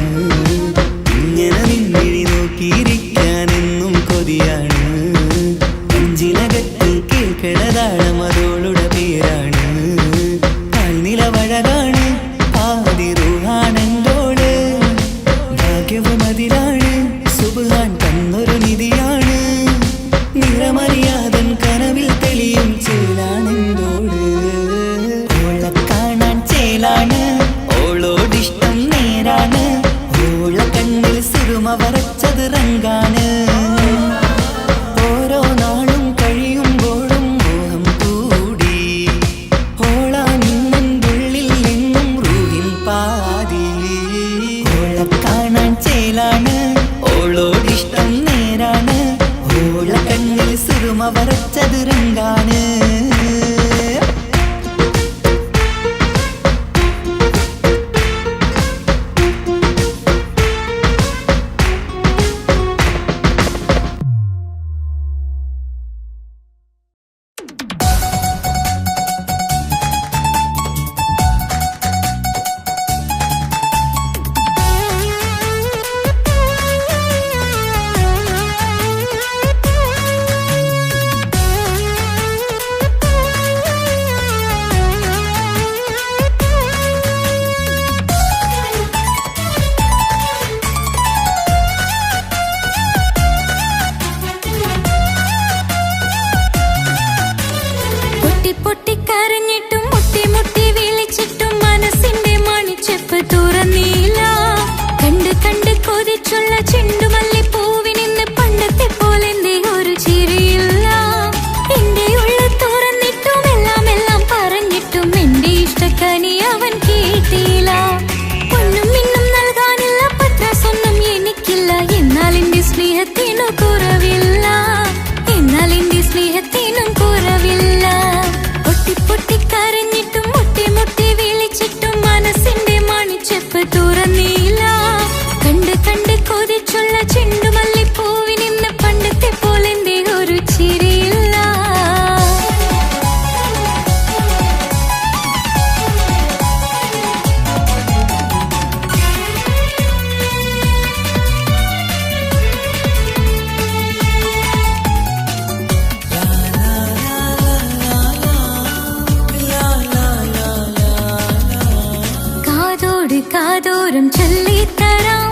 കാതോരം ചൊല്ലിത്തരാം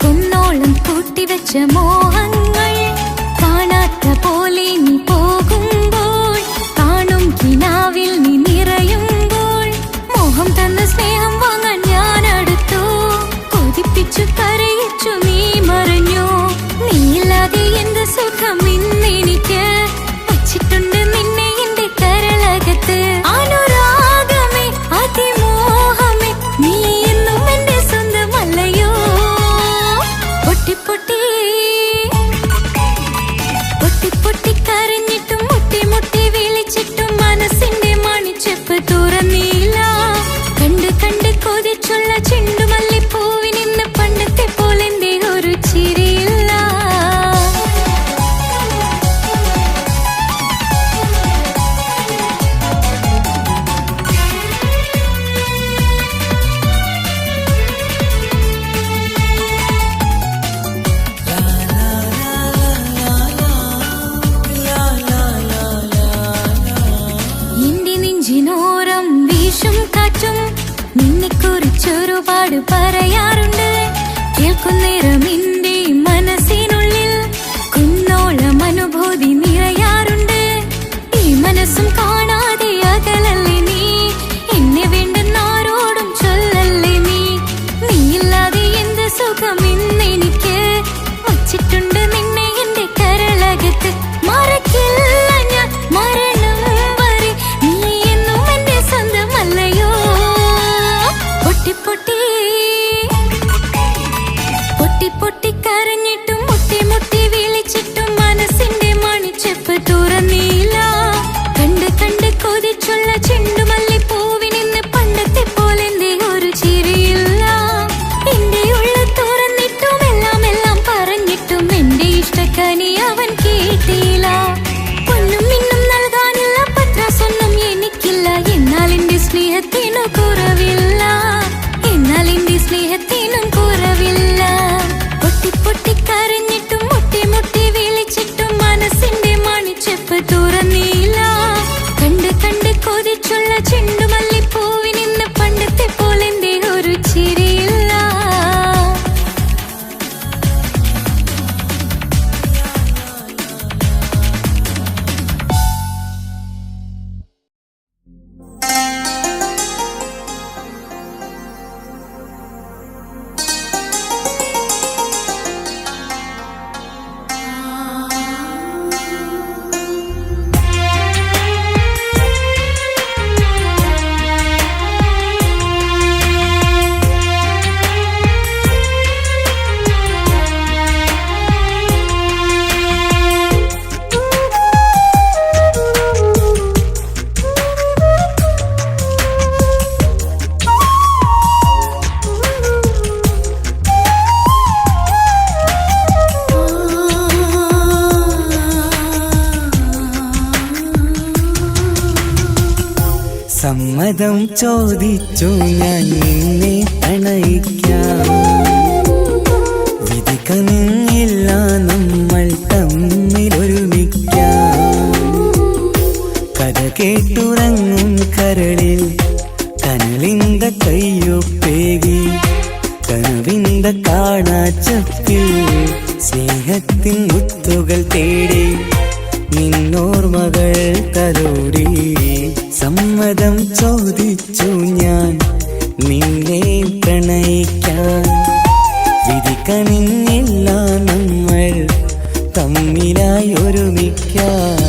കുന്നോളം കൂട്ടിവെച്ച മോഹങ്ങൾ കാണാത്ത പോലെ നീ പോകുമ്പോൾ കാണും കിനാവിൽ നീ നിറയുമ്പോൾ മോഹം തന്ന സ്നേഹം വാങ്ങാൻ ഞാൻ അടുത്തു കൊതിപ്പിച്ചു കരയിച്ചു നീ മറഞ്ഞു നീയില്ലാതെ എന്ത് സുഖം ഇന്നെനിക്ക് വച്ചിട്ടുണ്ട് നിന്നെ എന്റെ കരളകത്ത് അനുരാഗമേ അതിമോഹമേ നീ എന്നും എന്റെ സ്വന്തമല്ലയോ പൊട്ടി പൊട്ടി പൊട്ടി പൊട്ടി കരഞ്ഞിട്ടും മുട്ടി മുട്ടി വിളിച്ചിട്ടും മനസ്സിന്റെ മണിച്ചെപ്പ് തുറന്നില്ല കണ്ട് കണ്ട് കൊതിച്ചുള്ള ചെണ്ടുമല്ലിപ്പൂവിനിന്ന് പണ്ടത്തെ പോലെന്തേ ഒരു ചിരിയില്ല എന്റെ നെഞ്ചിനോരം വീശും കാറ്റും നിന്നെക്കുറിച്ചൊരുപാട് പറയാറുണ്ട് കേൾക്കുന്നേരം എന്റെ മനസ്സിനുള്ളിൽ കുന്നോളം അനുഭൂതി നിറയാറുണ്ട് ഈ മനസ്സും കാണാതെ അകലല്ലേ നീ എന്നെ വേണ്ടെന്നാരോടും ചൊല്ലല്ലേ നീ നീയില്ലാതെ എന്ത് സുഖം ഇന്നെനിക്ക് വച്ചിട്ടുണ്ട് നിന്നെ എന്റെ കരളകത്ത് മറക്കില്ല ഞാൻ മരണം വരെ നീ എന്നും എന്റെ സ്വന്തമല്ലയോ പൊട്ടി പൊട്ടി പൊട്ടി പൊട്ടി കരഞ്ഞിട്ടും മുട്ടി മുട്ടി വിളിച്ചിട്ടും മനസ്സിന്റെ മണിച്ചെപ്പ് തുറന്നില്ല കണ്ട് കണ്ട് കൊതിച്ചുള്ള ചെണ്ടുമല്ലിപ്പൂവിനിന്ന് പണ്ടത്തെ പോലെന്തേ ഒരു ചിരിയില്ല എന്റെ ഉള്ള തുറന്നിട്ടും എല്ലാം എല്ലാം പറഞ്ഞിട്ടും എന്റെ ഇഷ്ടക്കനി അവൻ കേട്ടില്ല പൊന്നും മിന്നും നൽകാനുള്ള പത്രാസൊന്നും എനിക്കില്ല എന്നാൽ എന്റെ സ്നേഹത്തിനു കുറവില്ല എന്നാൽ എന്റെ സ്നേഹത്തിനും കുറവില്ല പൊട്ടി പൊട്ടി കരഞ്ഞിട്ടും മുട്ടി മുട്ടി വിളിച്ചിട്ടും മനസ്സിന്റെ മണിച്ചെപ്പ് തുറന്നില്ല കണ്ട് കണ്ട് കൊതിച്ചുള്ള ചെണ്ടുമല്ലിപ്പൂവിനിന്ന് പണ്ടത്തെ പോലെന്തേ ഒരു ചിരിയില്ല സമ്മതം ചോദിച്ചു ഞാൻ നിന്നെ പ്രണയിക്കാം വിധി കനിഞ്ഞില്ല നമ്മൾ തമ്മിലൊരുമിക്കാം കഥ കേട്ടുറങ്ങും കരളിൽ കനലിന്ത കയ്യൊപ്പേകി കനവിന്ത കാണാച്ചപ്പിൽ സ്നേഹത്തിൻ മുത്തുകൾ തേടി നിന്നോർമകൾ തലോടി സമ്മതം ചോദിച്ചു ഞാൻ നിന്നെ പ്രണയിക്കാൻ വിധി കനിഞ്ഞില്ല നമ്മൾ തമ്മിലായി ഒരുമിക്കാം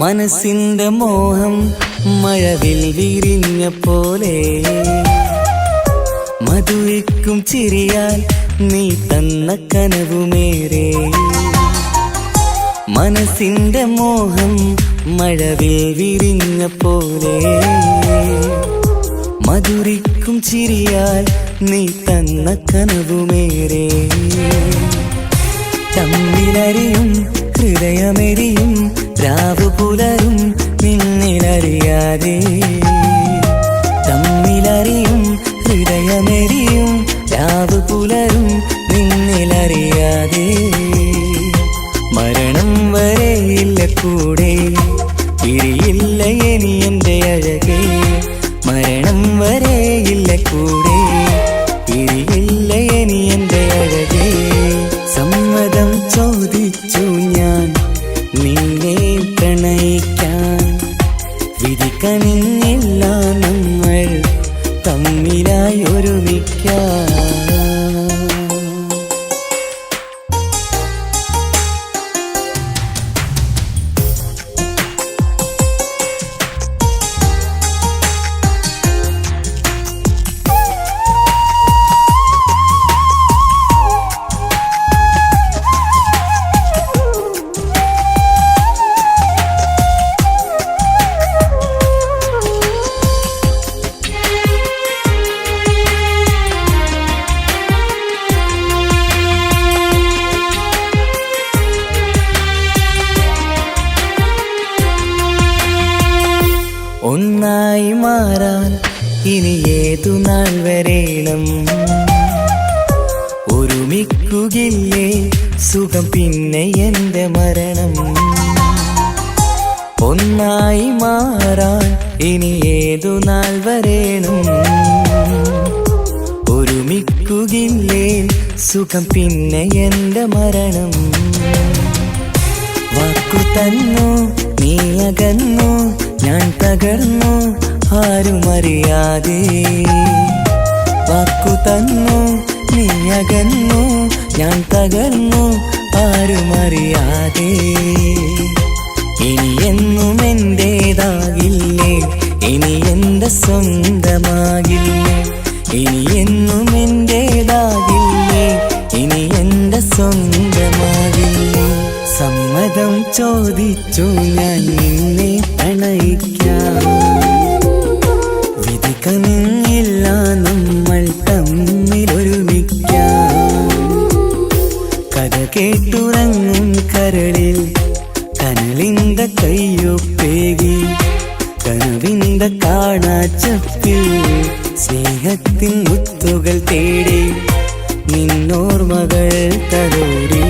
മനസ്സിന്റെ മോഹം മഴവിൽ വിരിഞ്ഞ പോലെ മധുരിക്കും ചിരിയാൽ നീ തന്ന കനവുമേറെ മനസ്സിന്റെ മോഹം മഴവിൽ വിരിഞ്ഞ പോലെ മധുരിക്കും ചിരിയാൽ നീ തന്ന കനവുമേറെ തമ്മിലറിയും ഹൃദയമെരിയും രാവു പുലരും നിന്നിലറിയാതെ തമ്മിലറിയും ഹൃദയമെരിയും രാവു പുലരും നിന്നിലറിയാതെ മരണം വരെയില്ല കൂടെ പിരിയില്ല ഇനി എൻ്റെ അഴകേ മരണം വരെയില്ല കൂടെ പിരിയില്ല ഇനി എൻ്റെ അഴകേ സമ്മതം ചോദിച്ചു ഞാൻ നിന്നെ പ്രണയിക്കാൻ വിധി കനിഞ്ഞില്ല നമ്മൾ തമ്മിലായി ഒരുമിക്കാൻ ഒന്നായി മാറാൻ ഇനി ഏതു നാൾ വരേണം ഒരുമിക്കുകയില്ലേ സുഖം പിന്നെ എൻ്റെ മരണം ഒന്നായി മാറാൻ ഇനി ഏതു നാൾ വരേണം ഒരുമിക്കുകയില്ലേ സുഖം പിന്നെ എൻ്റെ മരണം വാക്കു തന്നു നീ അകന്നു ഞാൻ തകർന്നു ആരുമറിയാതെ വാക്കു തന്നു നീ അകന്നു ഞാൻ തകർന്നു ആരുമറിയാതെ ഇനി എന്നും എന്റേതാകില്ലേ ഇനി എൻ്റെ സ്വന്തമാകില്ലേ ഇനി എന്നും എന്റേതാകില്ലേ ഇനി എൻ്റെ സ്വന്തമാകില്ലേ സമ്മതം ചോദിച്ചു ഞാൻ നിന്നെ പ്രണയിക്കാം വിധി കനിഞ്ഞില്ല നമ്മൾ തമ്മിലൊരുമിക്കാം കഥ കേട്ടുറങ്ങും കരളിൽ കനലിന്ത കയ്യൊപ്പേകി കനവിന്ത കാണാച്ചപ്പിൽ സ്നേഹത്തിൻ മുത്തുകൾ തേടി നിന്നോർമകൾ തലോടി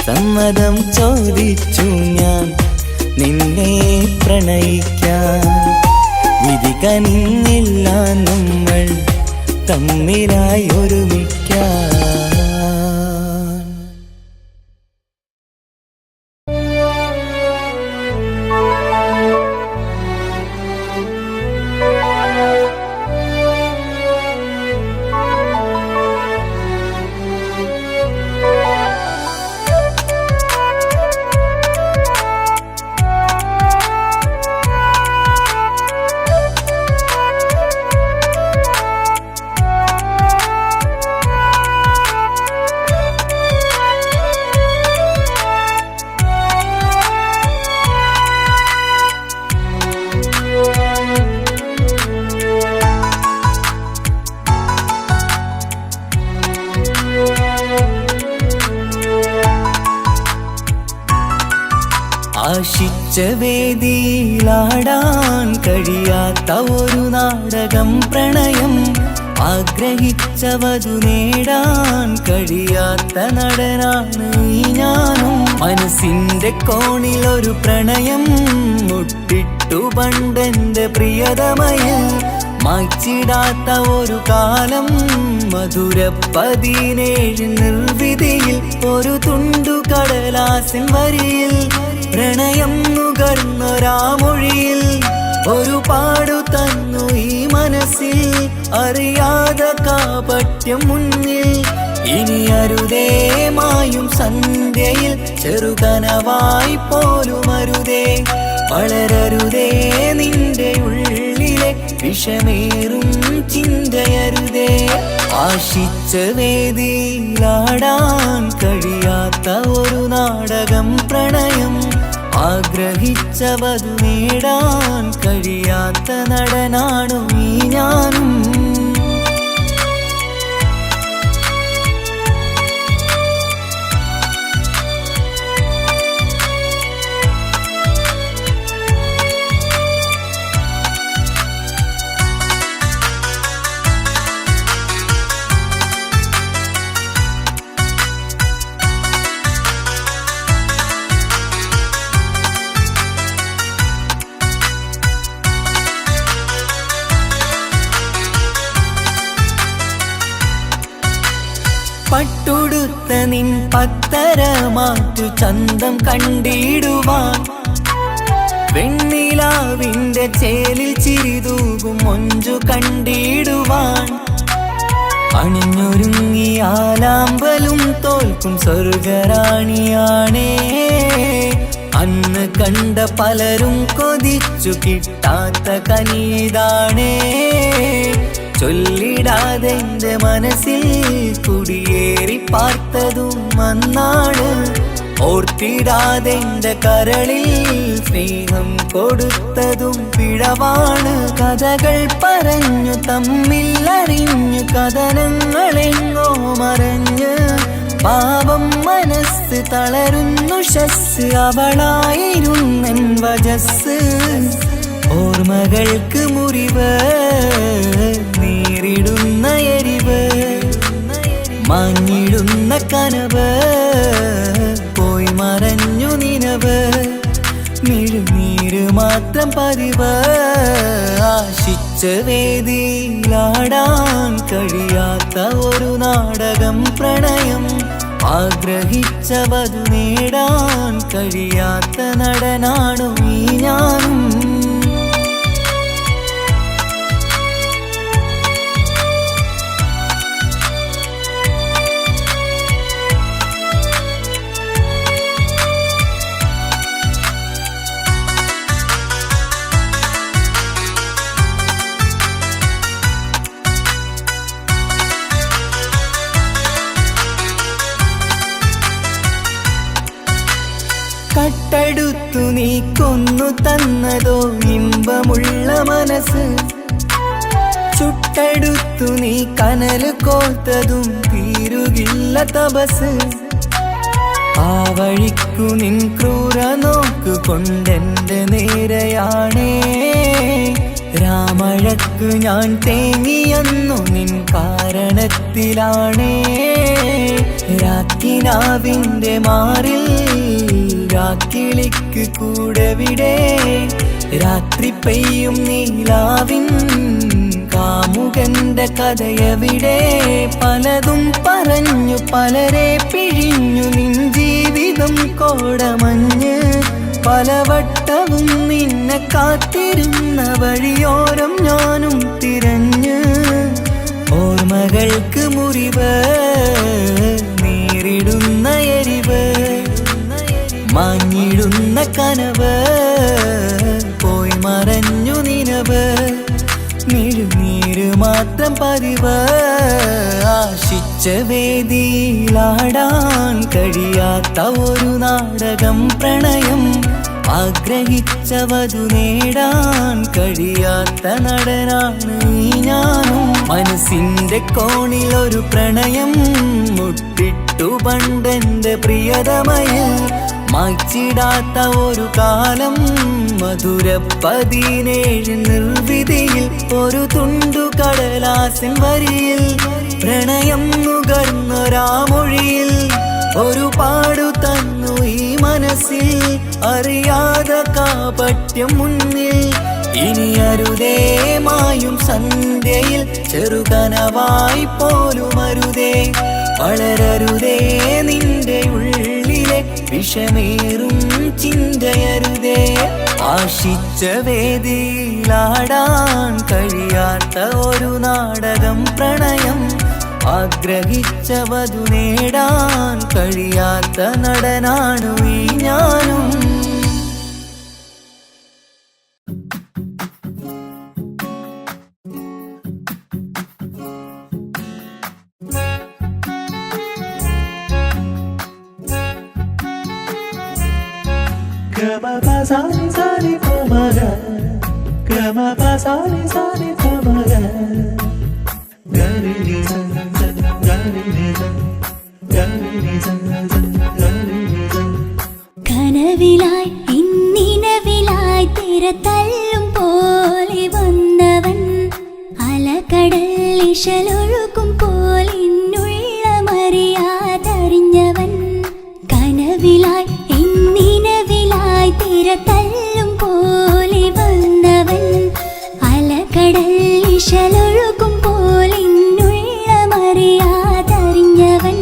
സമ്മതം ചോദിച്ചു ഞാൻ നിന്നെ പ്രണയിക്കാൻ വിധി കനിഞ്ഞില്ല നമ്മൾ തമ്മിലായി ഒരുമിക്കാൻ ആശിച്ച വേദിയിലാടാൻ കഴിയാത്ത ഒരു നാടകം പ്രണയം ആഗ്രഹിച്ചവതു നേടാൻ കഴിയാത്ത നടനാണ് ഈ ഞാനും മനസ്സിന്റെ കോണിൽ ഒരു പ്രണയം മുട്ടിട്ടു പണ്ടെന്റെ പ്രിയതമയിൽ മായ്ച്ചിടാത്ത ഒരു കാലം മധുര 17 നിർവിധിയിൽ ഒരു തുണ്ടു കടലാസിൻ വരിയിൽ പ്രണയം നുകർന്നൊരാമൊഴിയിൽ ഒരു പാടു തന്നു ഈ മനസ്സിൽ അറിയാതെ കാപട്യം മുന്നിൽ ഇനി അരുതേ മായും സന്ധ്യയിൽ ചെറുകനവായി പോലും അരുതേ വളരരുതേ നിന്റെ ഉള്ളിലെ വിഷമേറും ചിന്തയരുതേ ആശിച്ച വേദിയിലാടാൻ കഴിയാത്ത ഒരു നാടകം പ്രണയം ആഗ്രഹിച്ചവതു നേടാൻ കഴിയാത്ത നടനാണു ഈ ഞാനും. പട്ടുടുത്ത നിൻ പത്തര മാറ്റു ചന്തം കണ്ടിടുവാൻ, വെണ്ണിലാവിന്റെ ചേലിൽ ചിരിതൂകും മൊഞ്ചു കണ്ടിടുവാൻ, അണിഞ്ഞൊരുങ്ങി ആലാമ്പലും തോൽക്കും സ്വർഗറാണിയാണേ. അന്ന് കണ്ട പലരും കൊതിച്ചു കിട്ടാത്ത കനിതാണേ. ചൊല്ലിടാതെ എന്റെ മനസ്സിൽ കുടിയേറി പാർത്തതും അന്നാണ്. ഓർത്തിടാതെ എന്റെ കരളിൽ സ്നേഹം കൊടുത്തതും പിഴവാണ്. കഥകൾ പറഞ്ഞു തമ്മിൽ അറിഞ്ഞു കഥനങ്ങളെങ്ങോ മറഞ്ഞ്, പാപം മനസ്സ് തളരുന്നു ഷസ് അവളായിരുന്നെൻ വജസ്. ഓർമ്മകൾക്ക് മുറിവ് നേരിടുന്ന എരിവ്, മാഞ്ഞിടുന്ന കനവ് പോയി മറഞ്ഞു നിനവ്. മിഴുനീര് മാത്രം പതിവ്, ആശിച്ച വേദിയിലാടാൻ കഴിയാത്ത ഒരു നാടകം പ്രണയം. ആഗ്രഹിച്ചവതു നേടാൻ കഴിയാത്ത നടനാണു ഈ ഞാനും. കട്ടെടുത്തു നീ കൊന്നു തന്നതോ ഇമ്പമുള്ള മനസ്സ്, ചുട്ടെടുത്തു നീ കനല് കോർത്തതും തീരുകില്ല തപസ്. ആ വഴിക്കു നിൻ ക്രൂര നോക്കു കൊണ്ടെന്റെ നേരെയാണേ. രാമഴക്കു ഞാൻ തേങ്ങിയെന്നു നിൻ കാരണത്തിലാണേ. രാക്കിനാവിന്റെ മാറിൽ രാക്കിളിക്ക് കൂടെവിടെ, രാത്രി പെയ്യും നീലാവിൻ കാമുകന്റെ കഥയവിടെ. പലതും പറഞ്ഞു പലരെ പിഴിഞ്ഞു നിൻ ജീവിതം കോടമഞ്ഞ്. പലവട്ടവും നിന്നെ കാത്തിരുന്ന വഴിയോരം ഞാനും തിരഞ്ഞ്. ഓർമ്മകൾക്ക് മുറിവ് നേരിടുന്ന എരിവ്, മാഞ്ഞിടുന്ന കനവ് പോയി മറഞ്ഞു നിനവ്. മിഴുനീര് മാത്രം പതിവ്, ആശിച്ച വേദിയിലാടാൻ കഴിയാത്ത ഒരു നാടകം പ്രണയം. ആഗ്രഹിച്ചവതു നേടാൻ കഴിയാത്ത നടനാണ് ഈ ഞാനും. മനസ്സിന്റെ കോണിൽ ഒരു പ്രണയം മുട്ടിട്ടു പണ്ടെന്റെ പ്രിയതമയിൽ. മായ്ച്ചിടാത്ത ഒരു കാലം മധുര 17 നിർവിധിയിൽ. ഒരു തുണ്ടു കടലാസിൻ വരിയിൽ പ്രണയം നുകർന്നൊരാമൊഴിയിൽ. ഒരു പാടു തന്നു ഈ മനസ്സിൽ അറിയാതെ കാപട്യം മുന്നിൽ. ഇനി അരുതേ മായും സന്ധ്യയിൽ ചെറുകനവായി പോലും അരുതേ. വളരരുതേ നിന്റെ ഉള്ളിലെ വിഷമേറും ചിന്തയരുതേ. ആശിച്ച വേദിയിലാടാൻ കഴിയാത്ത ഒരു നാടകം പ്രണയം. ആഗ്രഹിച്ചവതു നേടാൻ കഴിയാത്ത നടനാണു ഈ ഞാനും. കനവിലായി ഇന്നിനവിലായി തിരതല്ലും പോലെ വന്നവൻ അലകടൽ ഇശലൊഴുകും പോലിന്നുള്ളമറിയാതറിഞ്ഞവൻ കനവിലായി ഇന്നിനവിലായി തിരതല്ലും പോലെ വന്നവൻ അലകടൽ ഇശലൊഴുകും പോലിന്നുള്ളമറിയാതറിഞ്ഞവൻ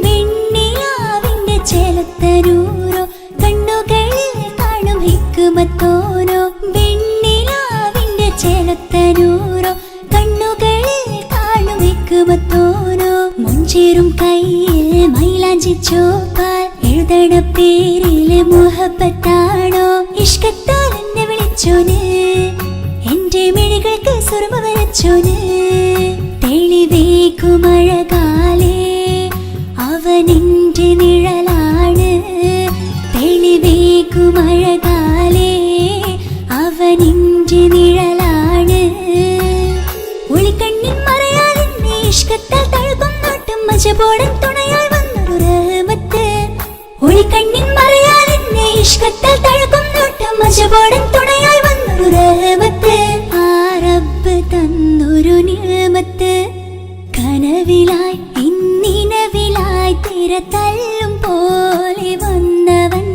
വെണ്ണിലാവിന്റെ ചെലത്തരൂരോ കണ്ണുകളിൽ കാണും ഹിക്കുമത്തോരോ വെണ്ണിലാവിന്റെ ചെലത്തരൂരോ കണ്ണുകളിൽ കാണും ഹിക്കുമത്തോരോ മുഞ്ചേറും കയ്യിൽ മൈലാഞ്ചി ചോപ്പാൽ എഴുതണ പേരിലെ മുഹബത്താണോ ഇഷ്കത്താൽ എന്നെ വിളിച്ചോന് എന്റെ മിഴികൾക്ക് സുറുമ വരച്ചോന് തെളിവേക്കുമഴകാലേ അവനെന്റെ നിഴലാണ് തെളിവേക്കുമഴകാലേ അവനെന്റെ നിഴലാണ് ഒളിക്കണ്ണിൻ മറയാൽ എന്നെ ഇഷ്കത്താൽ തഴുകും നോട്ടും മജബോടൻ തുണയായി വന്നൊരു റഹ്മത്ത് ഒളിക്കണ്ണിൻ മറയാൽ എന്നെ ഇഷ്കത്താൽ തഴുകും നോട്ടും മജബോടൻ തുണയായി വന്നൊരു റഹ്മത്ത് ആ റബ്ബ് തന്നൊരു നിഅമത്ത് കനവിലായി ഇന്നിനവിലായി തിരതല്ലും പോലെ വന്നവൻ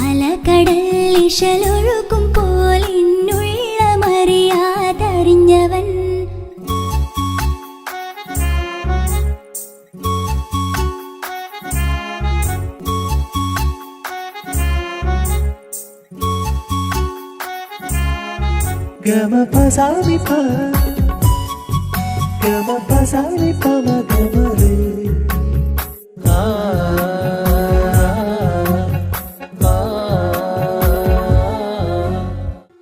അലകടൽ ഇശലൊഴുകും പോലിന്നുള്ളമറിയാതറിഞ്ഞവൻ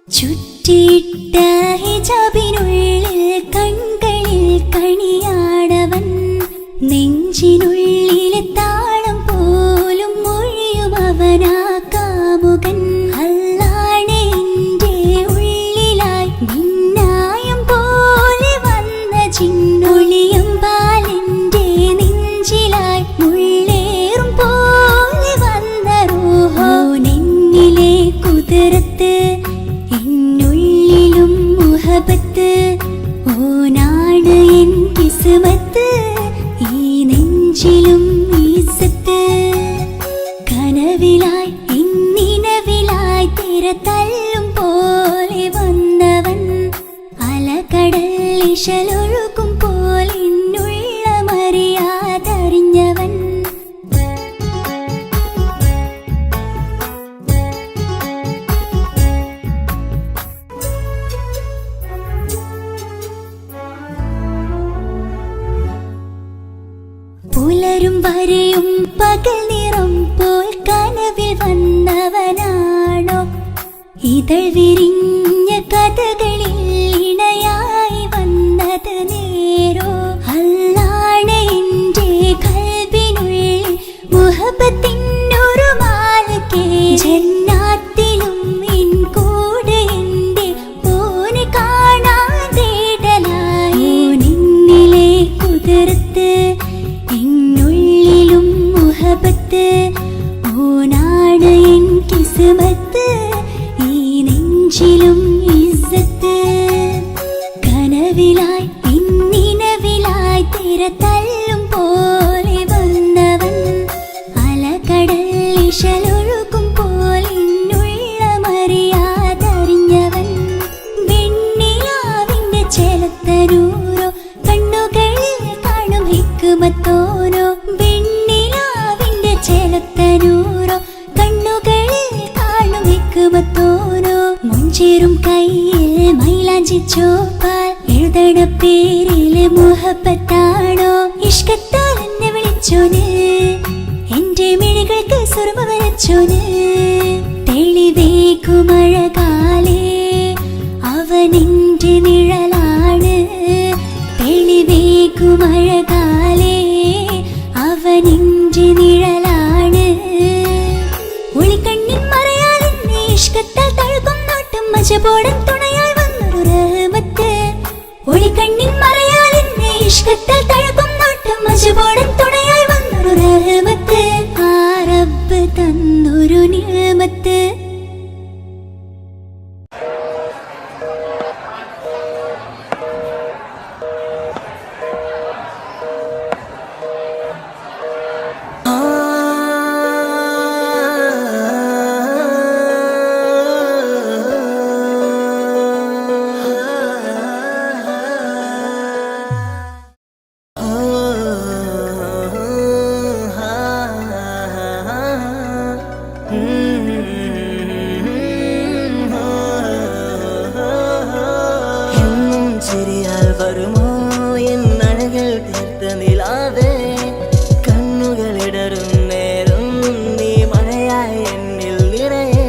ചുറ്റിയിട്ട ഹിജാബിനുള്ളിൽ കൺകളിൽ കണിയാടവൻ നെഞ്ചിനുള്ളിലെ താളം പോലും മൊഴിയും അവനാ കാമുകൻ അല്ലാണെ എന്റെ ഉള്ളിലായി മിന്നായം പോലെ വന്ന ചിന്നൊളിയും പാലിന്റെ നെഞ്ചിലായി മുള്ളേറും പോലെ വന്ന റൂഹോ നെന്നിലെ കുതിരത്ത് എന്നുള്ളിലും മുഹബത്ത് ഓനാണ് എൻ കിസ്മത്ത് ഈ നെഞ്ചിലും ഈസത്ത് കനവിലായി ഇന്നിനവിലായി തിരതല്ലും പോലെ വന്നവൻ അലകടൽ ഇശലൊഴുകും പോലിന്നുള്ളമറിയാതറിഞ്ഞവൻ പുലരും വരെയും പകൽ നിറം പോൽ കനവിൽ വന്നവനാണോ ഇതൾ വിരിഞ്ഞ കഥകളിൽ ഇണയായി വന്നത് നേരോ അല്ലാണെ എന്റെ കൽബിനുള്ളിൽ മുഹബത്തിനൊരു മാലക്കേ ജന്നാത്തിലും എൻ കൂടെ എന്റെ ഓനെ കാണാൻ തേടലായി നിന്നിലെ കുതിർത്ത് എന്നുള്ളിലും മുഹബത്ത് ഓനാണ് എൻ കിസ്മത്ത് ഈ നെഞ്ചിലും ഇസ്സത്ത് കനവിലായി ഇന്നിനവിലായി തിരതല്ലും പോലെ വന്നവൻ അലകടൽ ഇശലൊഴുകും പോലിന്നുള്ളമറിയാതറിഞ്ഞവൻ വെണ്ണിലാവിന്റെ ചെലത്തരൂരോ കണ്ണുകളിൽ കാണും ഹിക്കുമത്തോരോ വെണ്ണിലാവിന്റെ ചെലത്തരൂരോ കണ്ണുകളിൽ കാണും ഹിക്കുമത്തോരോ മുഞ്ചേറും കയ്യിൽ മൈലാഞ്ചി ചോപ്പാൽ എഴുതണ പേരിലെ മുഹബത്താണോ ഇഷ്കത്താൽ എന്നെ വിളിച്ചോന് എന്റെ മിഴികൾക്ക് സുറുമ വരച്ചോന് തെളിവേക്കുമഴകാലേ അവനെന്റെ നിഴലാണ് തെളിവേക്കുമഴകാലേ അവനെന്റെ നിഴലാണ് ഒളിക്കണ്ണിൻ മറയാൽ മജപോടൻ തുണയായി വന്നൊരു റഹ്മത്ത് ഒളിക്കണ്ണിൻ മറയാൽ എന്നെ ഇഷ്കത്താൽ തഴുകും നോട്ടം മജപോടൻ തുണയായി വന്നൊരു റഹ്മത്ത് ആ റബ്ബ് തന്നൊരു നിഅമത്ത് ചിരിയാൽ വരുമോ എന്നഴകൾ തീർത്ത നിലാവേ കണ്ണുകളിടറും നേരം നീ മഴയായി എന്നിൽ നിറയെ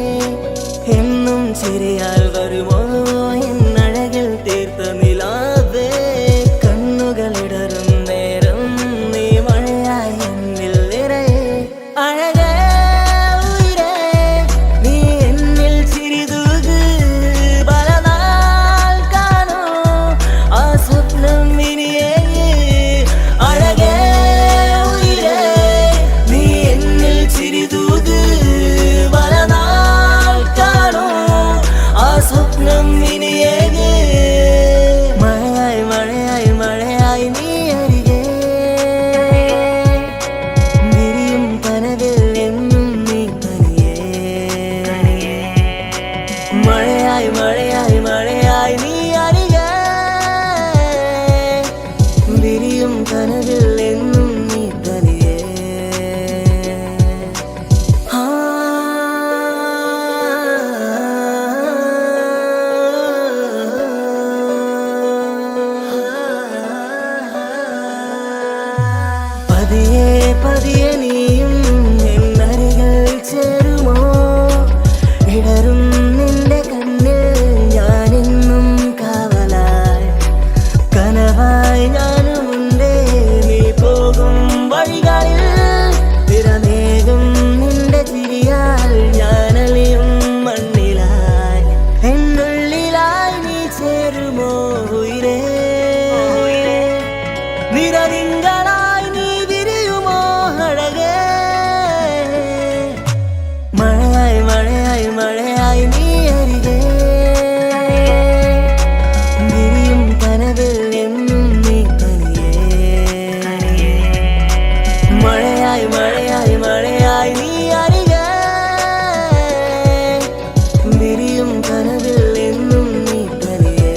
എന്നും ചിരിയാൽ വരുമോ എന്നഴകൾ തീർത്ത നിലാവേ കണ്ണുകളിടറും നേരം നീ മഴയായി എന്നിൽ നിറയെ അഴകേ ഉയിരേ നീ എന്നിൽ ചിരിതൂക് പതിയെ നീയും എന്നരികൾ ചേരുമോ ഇടറും നിന്റെ കണ്ണിൽ ഞാനെന്നും കാവലായി കനവായി ഞാനുമുണ്ടേ നീ പോകും വഴികളിൽ തിരനേകും നിന്റെ ചിരിയാൽ ഞാനലിയും മണ്ണിലായി എന്നുള്ളിലായി നീ ചേരുമോ ഉയിരേ നിരതിങ്കളായി നീ വിരിയുമോ അഴകേ മഴയായി മഴയായി മഴയായി നീ അരികെ വിരിയും കനവിൽ എന്നും നീ തനിയേ മഴയായി മഴയായി മഴയായി നീ അരികെ വിരിയും കനവിൽ എന്നും നീ തനിയേ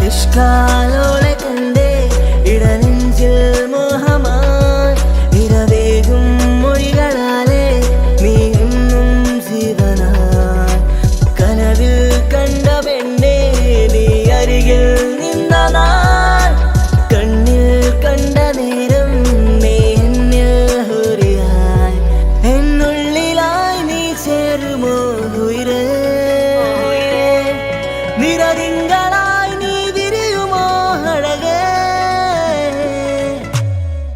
ഇഷ്കാലോളെ കണ്ടേ ഇടനെഞ്ചിൽ മോഹമായി ഇരവേകും മൊഴികളാലേ നീ എന്നും ജീവനായി കനവിൽ കണ്ട പെണ്ണേ നീ അരികിൽ നിന്ന നാൾ കണ്ണിൽ കണ്ട നേരം നീ എന്നിൽ ഹുരിയായി എന്നുള്ളിലായി നീ ചേരുമോ ഉയിരേ നിരതിങ്കളായി നീ വിരിയുമോ അഴകേ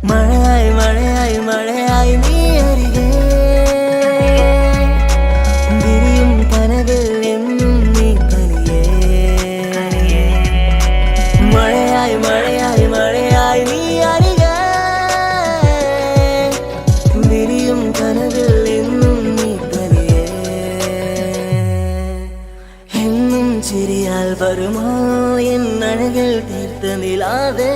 മഴയായി മഴയായി മഴയായി നീ അരികെ വിരിയും കനവിൽ എന്നും നീ തനിയേ മഴയായി മഴയായി മഴയായി നീ അരികെ വിരിയും കനവിൽ എന്നും നീ തനിയേ എന്നും ചിരിയാൽ വരുമോ എന്നഴകൾ തീർത്ത നിലാവേ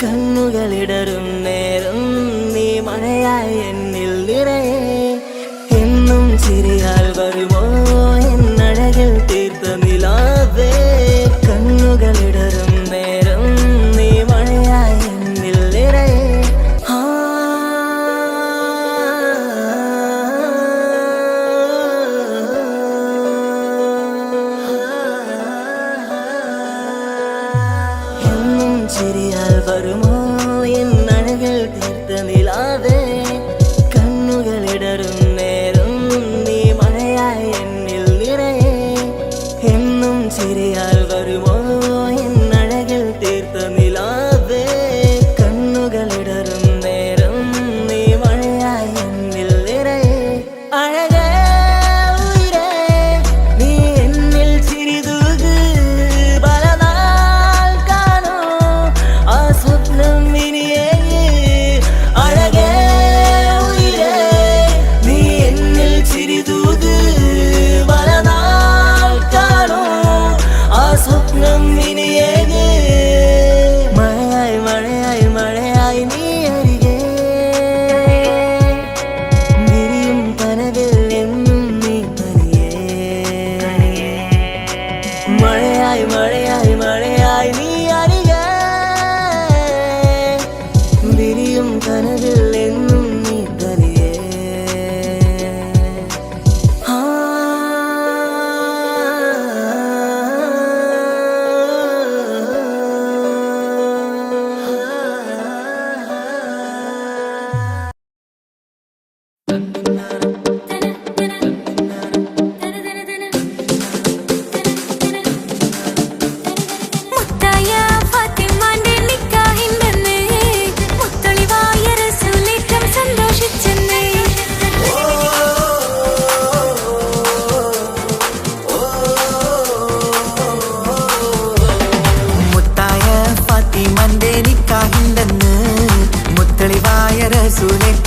കണ്ണുകളിടറും നേരം നീ മഴയായി എന്നിൽ നിറയെ എന്നും ചിരിയാൽ വരുമോ എന്നഴകൾ തീർത്ത നിലാവേ കണ്ണുകളിടറും നേരം നീ മഴയായി എന്നിൽ നിറയെ ചിരിയാൽ വരുമോ എന്നഴകൾ തീർത്ത നിലാവേ കണ്ണുകളിടറും നേരം നീ മഴയായി എന്നിൽ നിറയെ എന്നും ചിരിയാൽ വരുമോ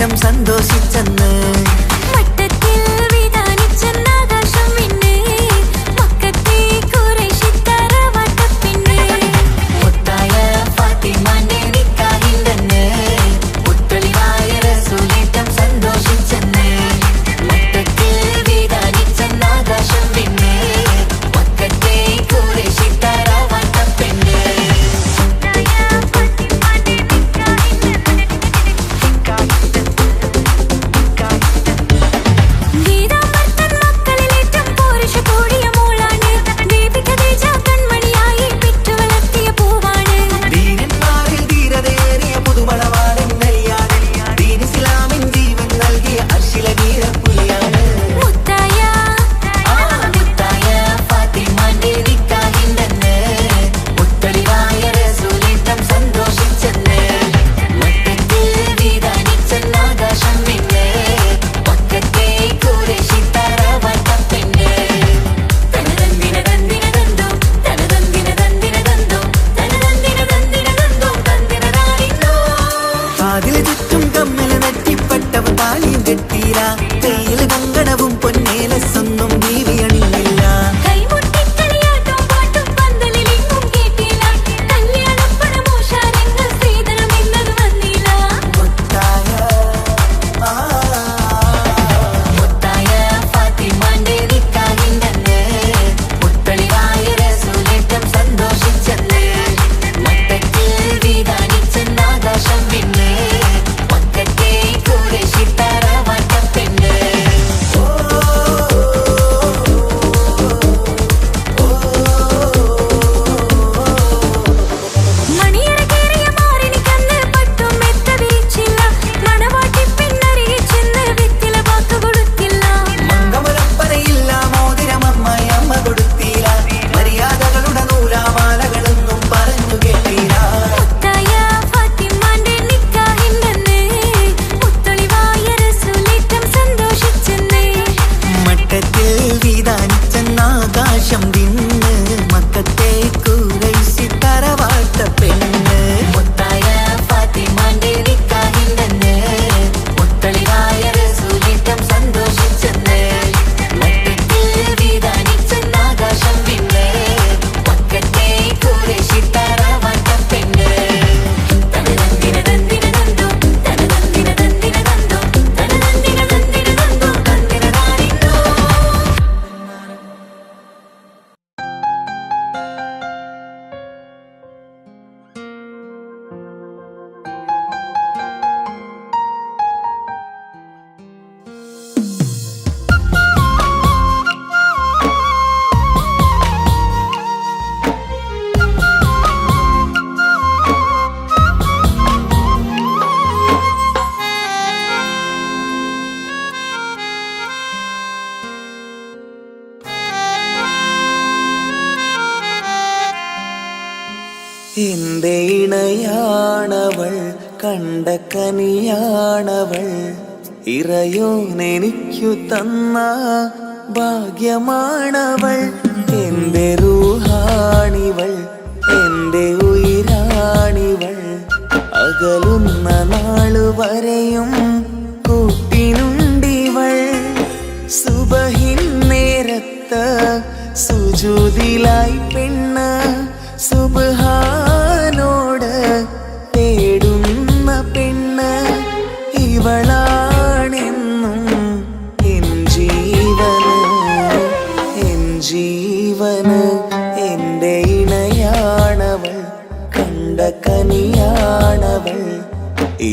റസൂലേറ്റം സന്തോഷിച്ചെന്ന് എന്റെ ഇണയാണവൾ കണ്ട കനിയാണവൾ ഇറയോനെനിക്കു തന്ന ഭാഗ്യമാണവൾ എന്റെ റൂഹാണിവൾ എന്റെ ഉയിരാണിവൾ അകലുന്ന നാളുവരെയും കൂട്ടിനുണ്ടിവൾ സുബഹിൻ നേരത്ത് സുജൂദിലായി പെണ്ണ് സുബ്ഹാനോട് തേടുന്ന പെണ്ണ് ഇവളാണെന്നും എൻ ജീവന് എൻ്റെ ഇണയാണവൾ കണ്ട കനിയാണവൾ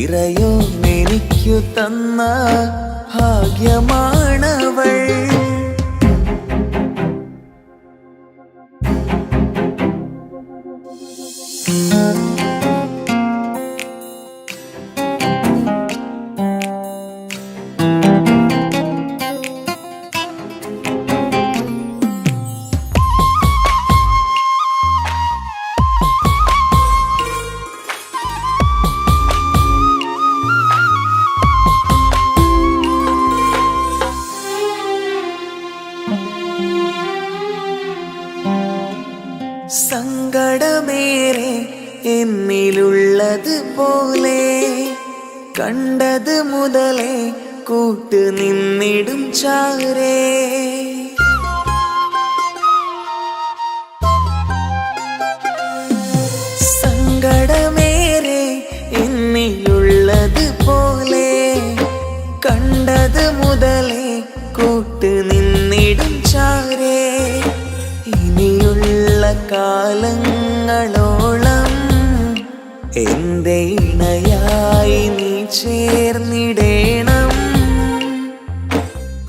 ഇറയോനെനിക്കു തന്ന ഭാഗ്യമാണവൾ. സങ്കടമേറെ എന്നിലുള്ളത് പോലെ കണ്ടത് മുതലേ കൂട്ട് നിന്നിടും ചാരേ. സങ്കടമേറെ എന്നിലുള്ളത് പോലെ കണ്ടത് മുതലേ കൂട്ട് നിന്നിടും ചാരേ. ഇനിയുള്ള കാലങ്ങളോളം എന്റെ ഇണയായി നീ ചേർന്നിടേണം.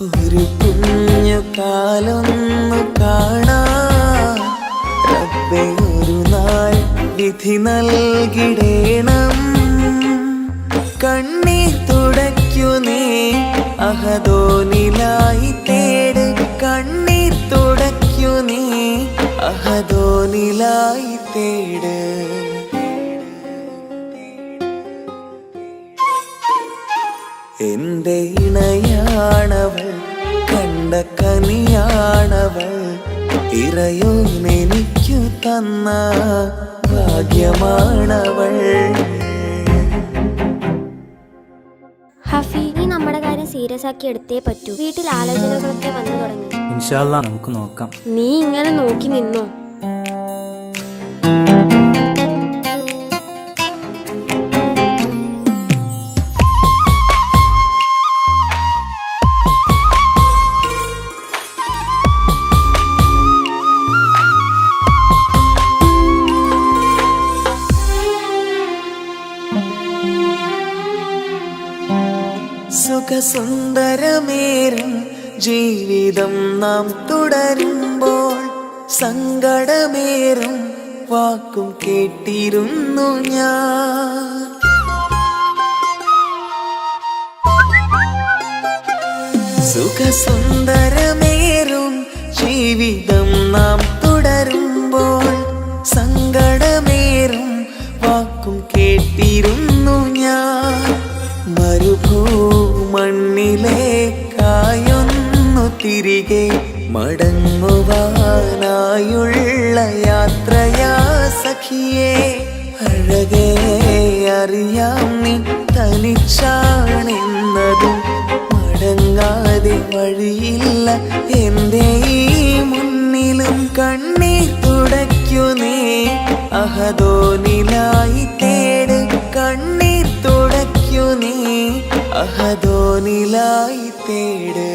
ഒരു കുഞ്ഞു കാലൊന്നു കാണാൻ റബ്ബേ ഒരു നാൾ വിധി നൽകിടേണം. കണ്ണീർ തുടയ്ക്കു നീ അഹദോനിലായി തേട്. കണ്ണീർ തുടയ്ക്കു നീ അഹദോനിലായി തേട്. എന്റെ ഇണയാണവൾ, കണ്ട കനിയാണവൾ, ഇറയോനെനിക്കു തന്ന ഭാഗ്യമാണവൾ. ഹഫി, നീ നമ്മുടെ കാര്യം സീരിയസ് ആക്കി എടുത്തേ പറ്റൂ. വീട്ടിൽ ആലോചനകളൊക്കെ വന്നു തുടങ്ങി. ഇൻഷാ അല്ലാ നമുക്ക് നോക്കാം. നീ ഇങ്ങനെ നോക്കി നിന്നോ? സുഖസുന്ദരമേറും ജീവിതം നാം തുടരുമ്പോൾ സങ്കടമേറും വാക്കും കേട്ടിരുന്നു ഞാൻ. സുഖസുന്ദരമേറും ജീവിതം നാം തുടരുമ്പോൾ സങ്കടമേറും വാക്കും കേട്ടിരുന്നു ഞാൻ. മരുഭൂമണ്ണിലേക്കായൊന്നു തിരികെ മടങ്ങുവാനായുള്ള യാത്രയാ സഖിയേ. അഴകേ അറിയാം നീ തനിച്ചാണെന്നതും മടങ്ങാതെ വഴിയില്ല എന്റെ ഈ മുന്നിലും. കണ്ണീർ തുടയ്ക്കു നീ അഹദോനിലായി തേട്. കണ്ണീർ തുടയ്ക്കു നീ അഹദോനിലായി തേട്.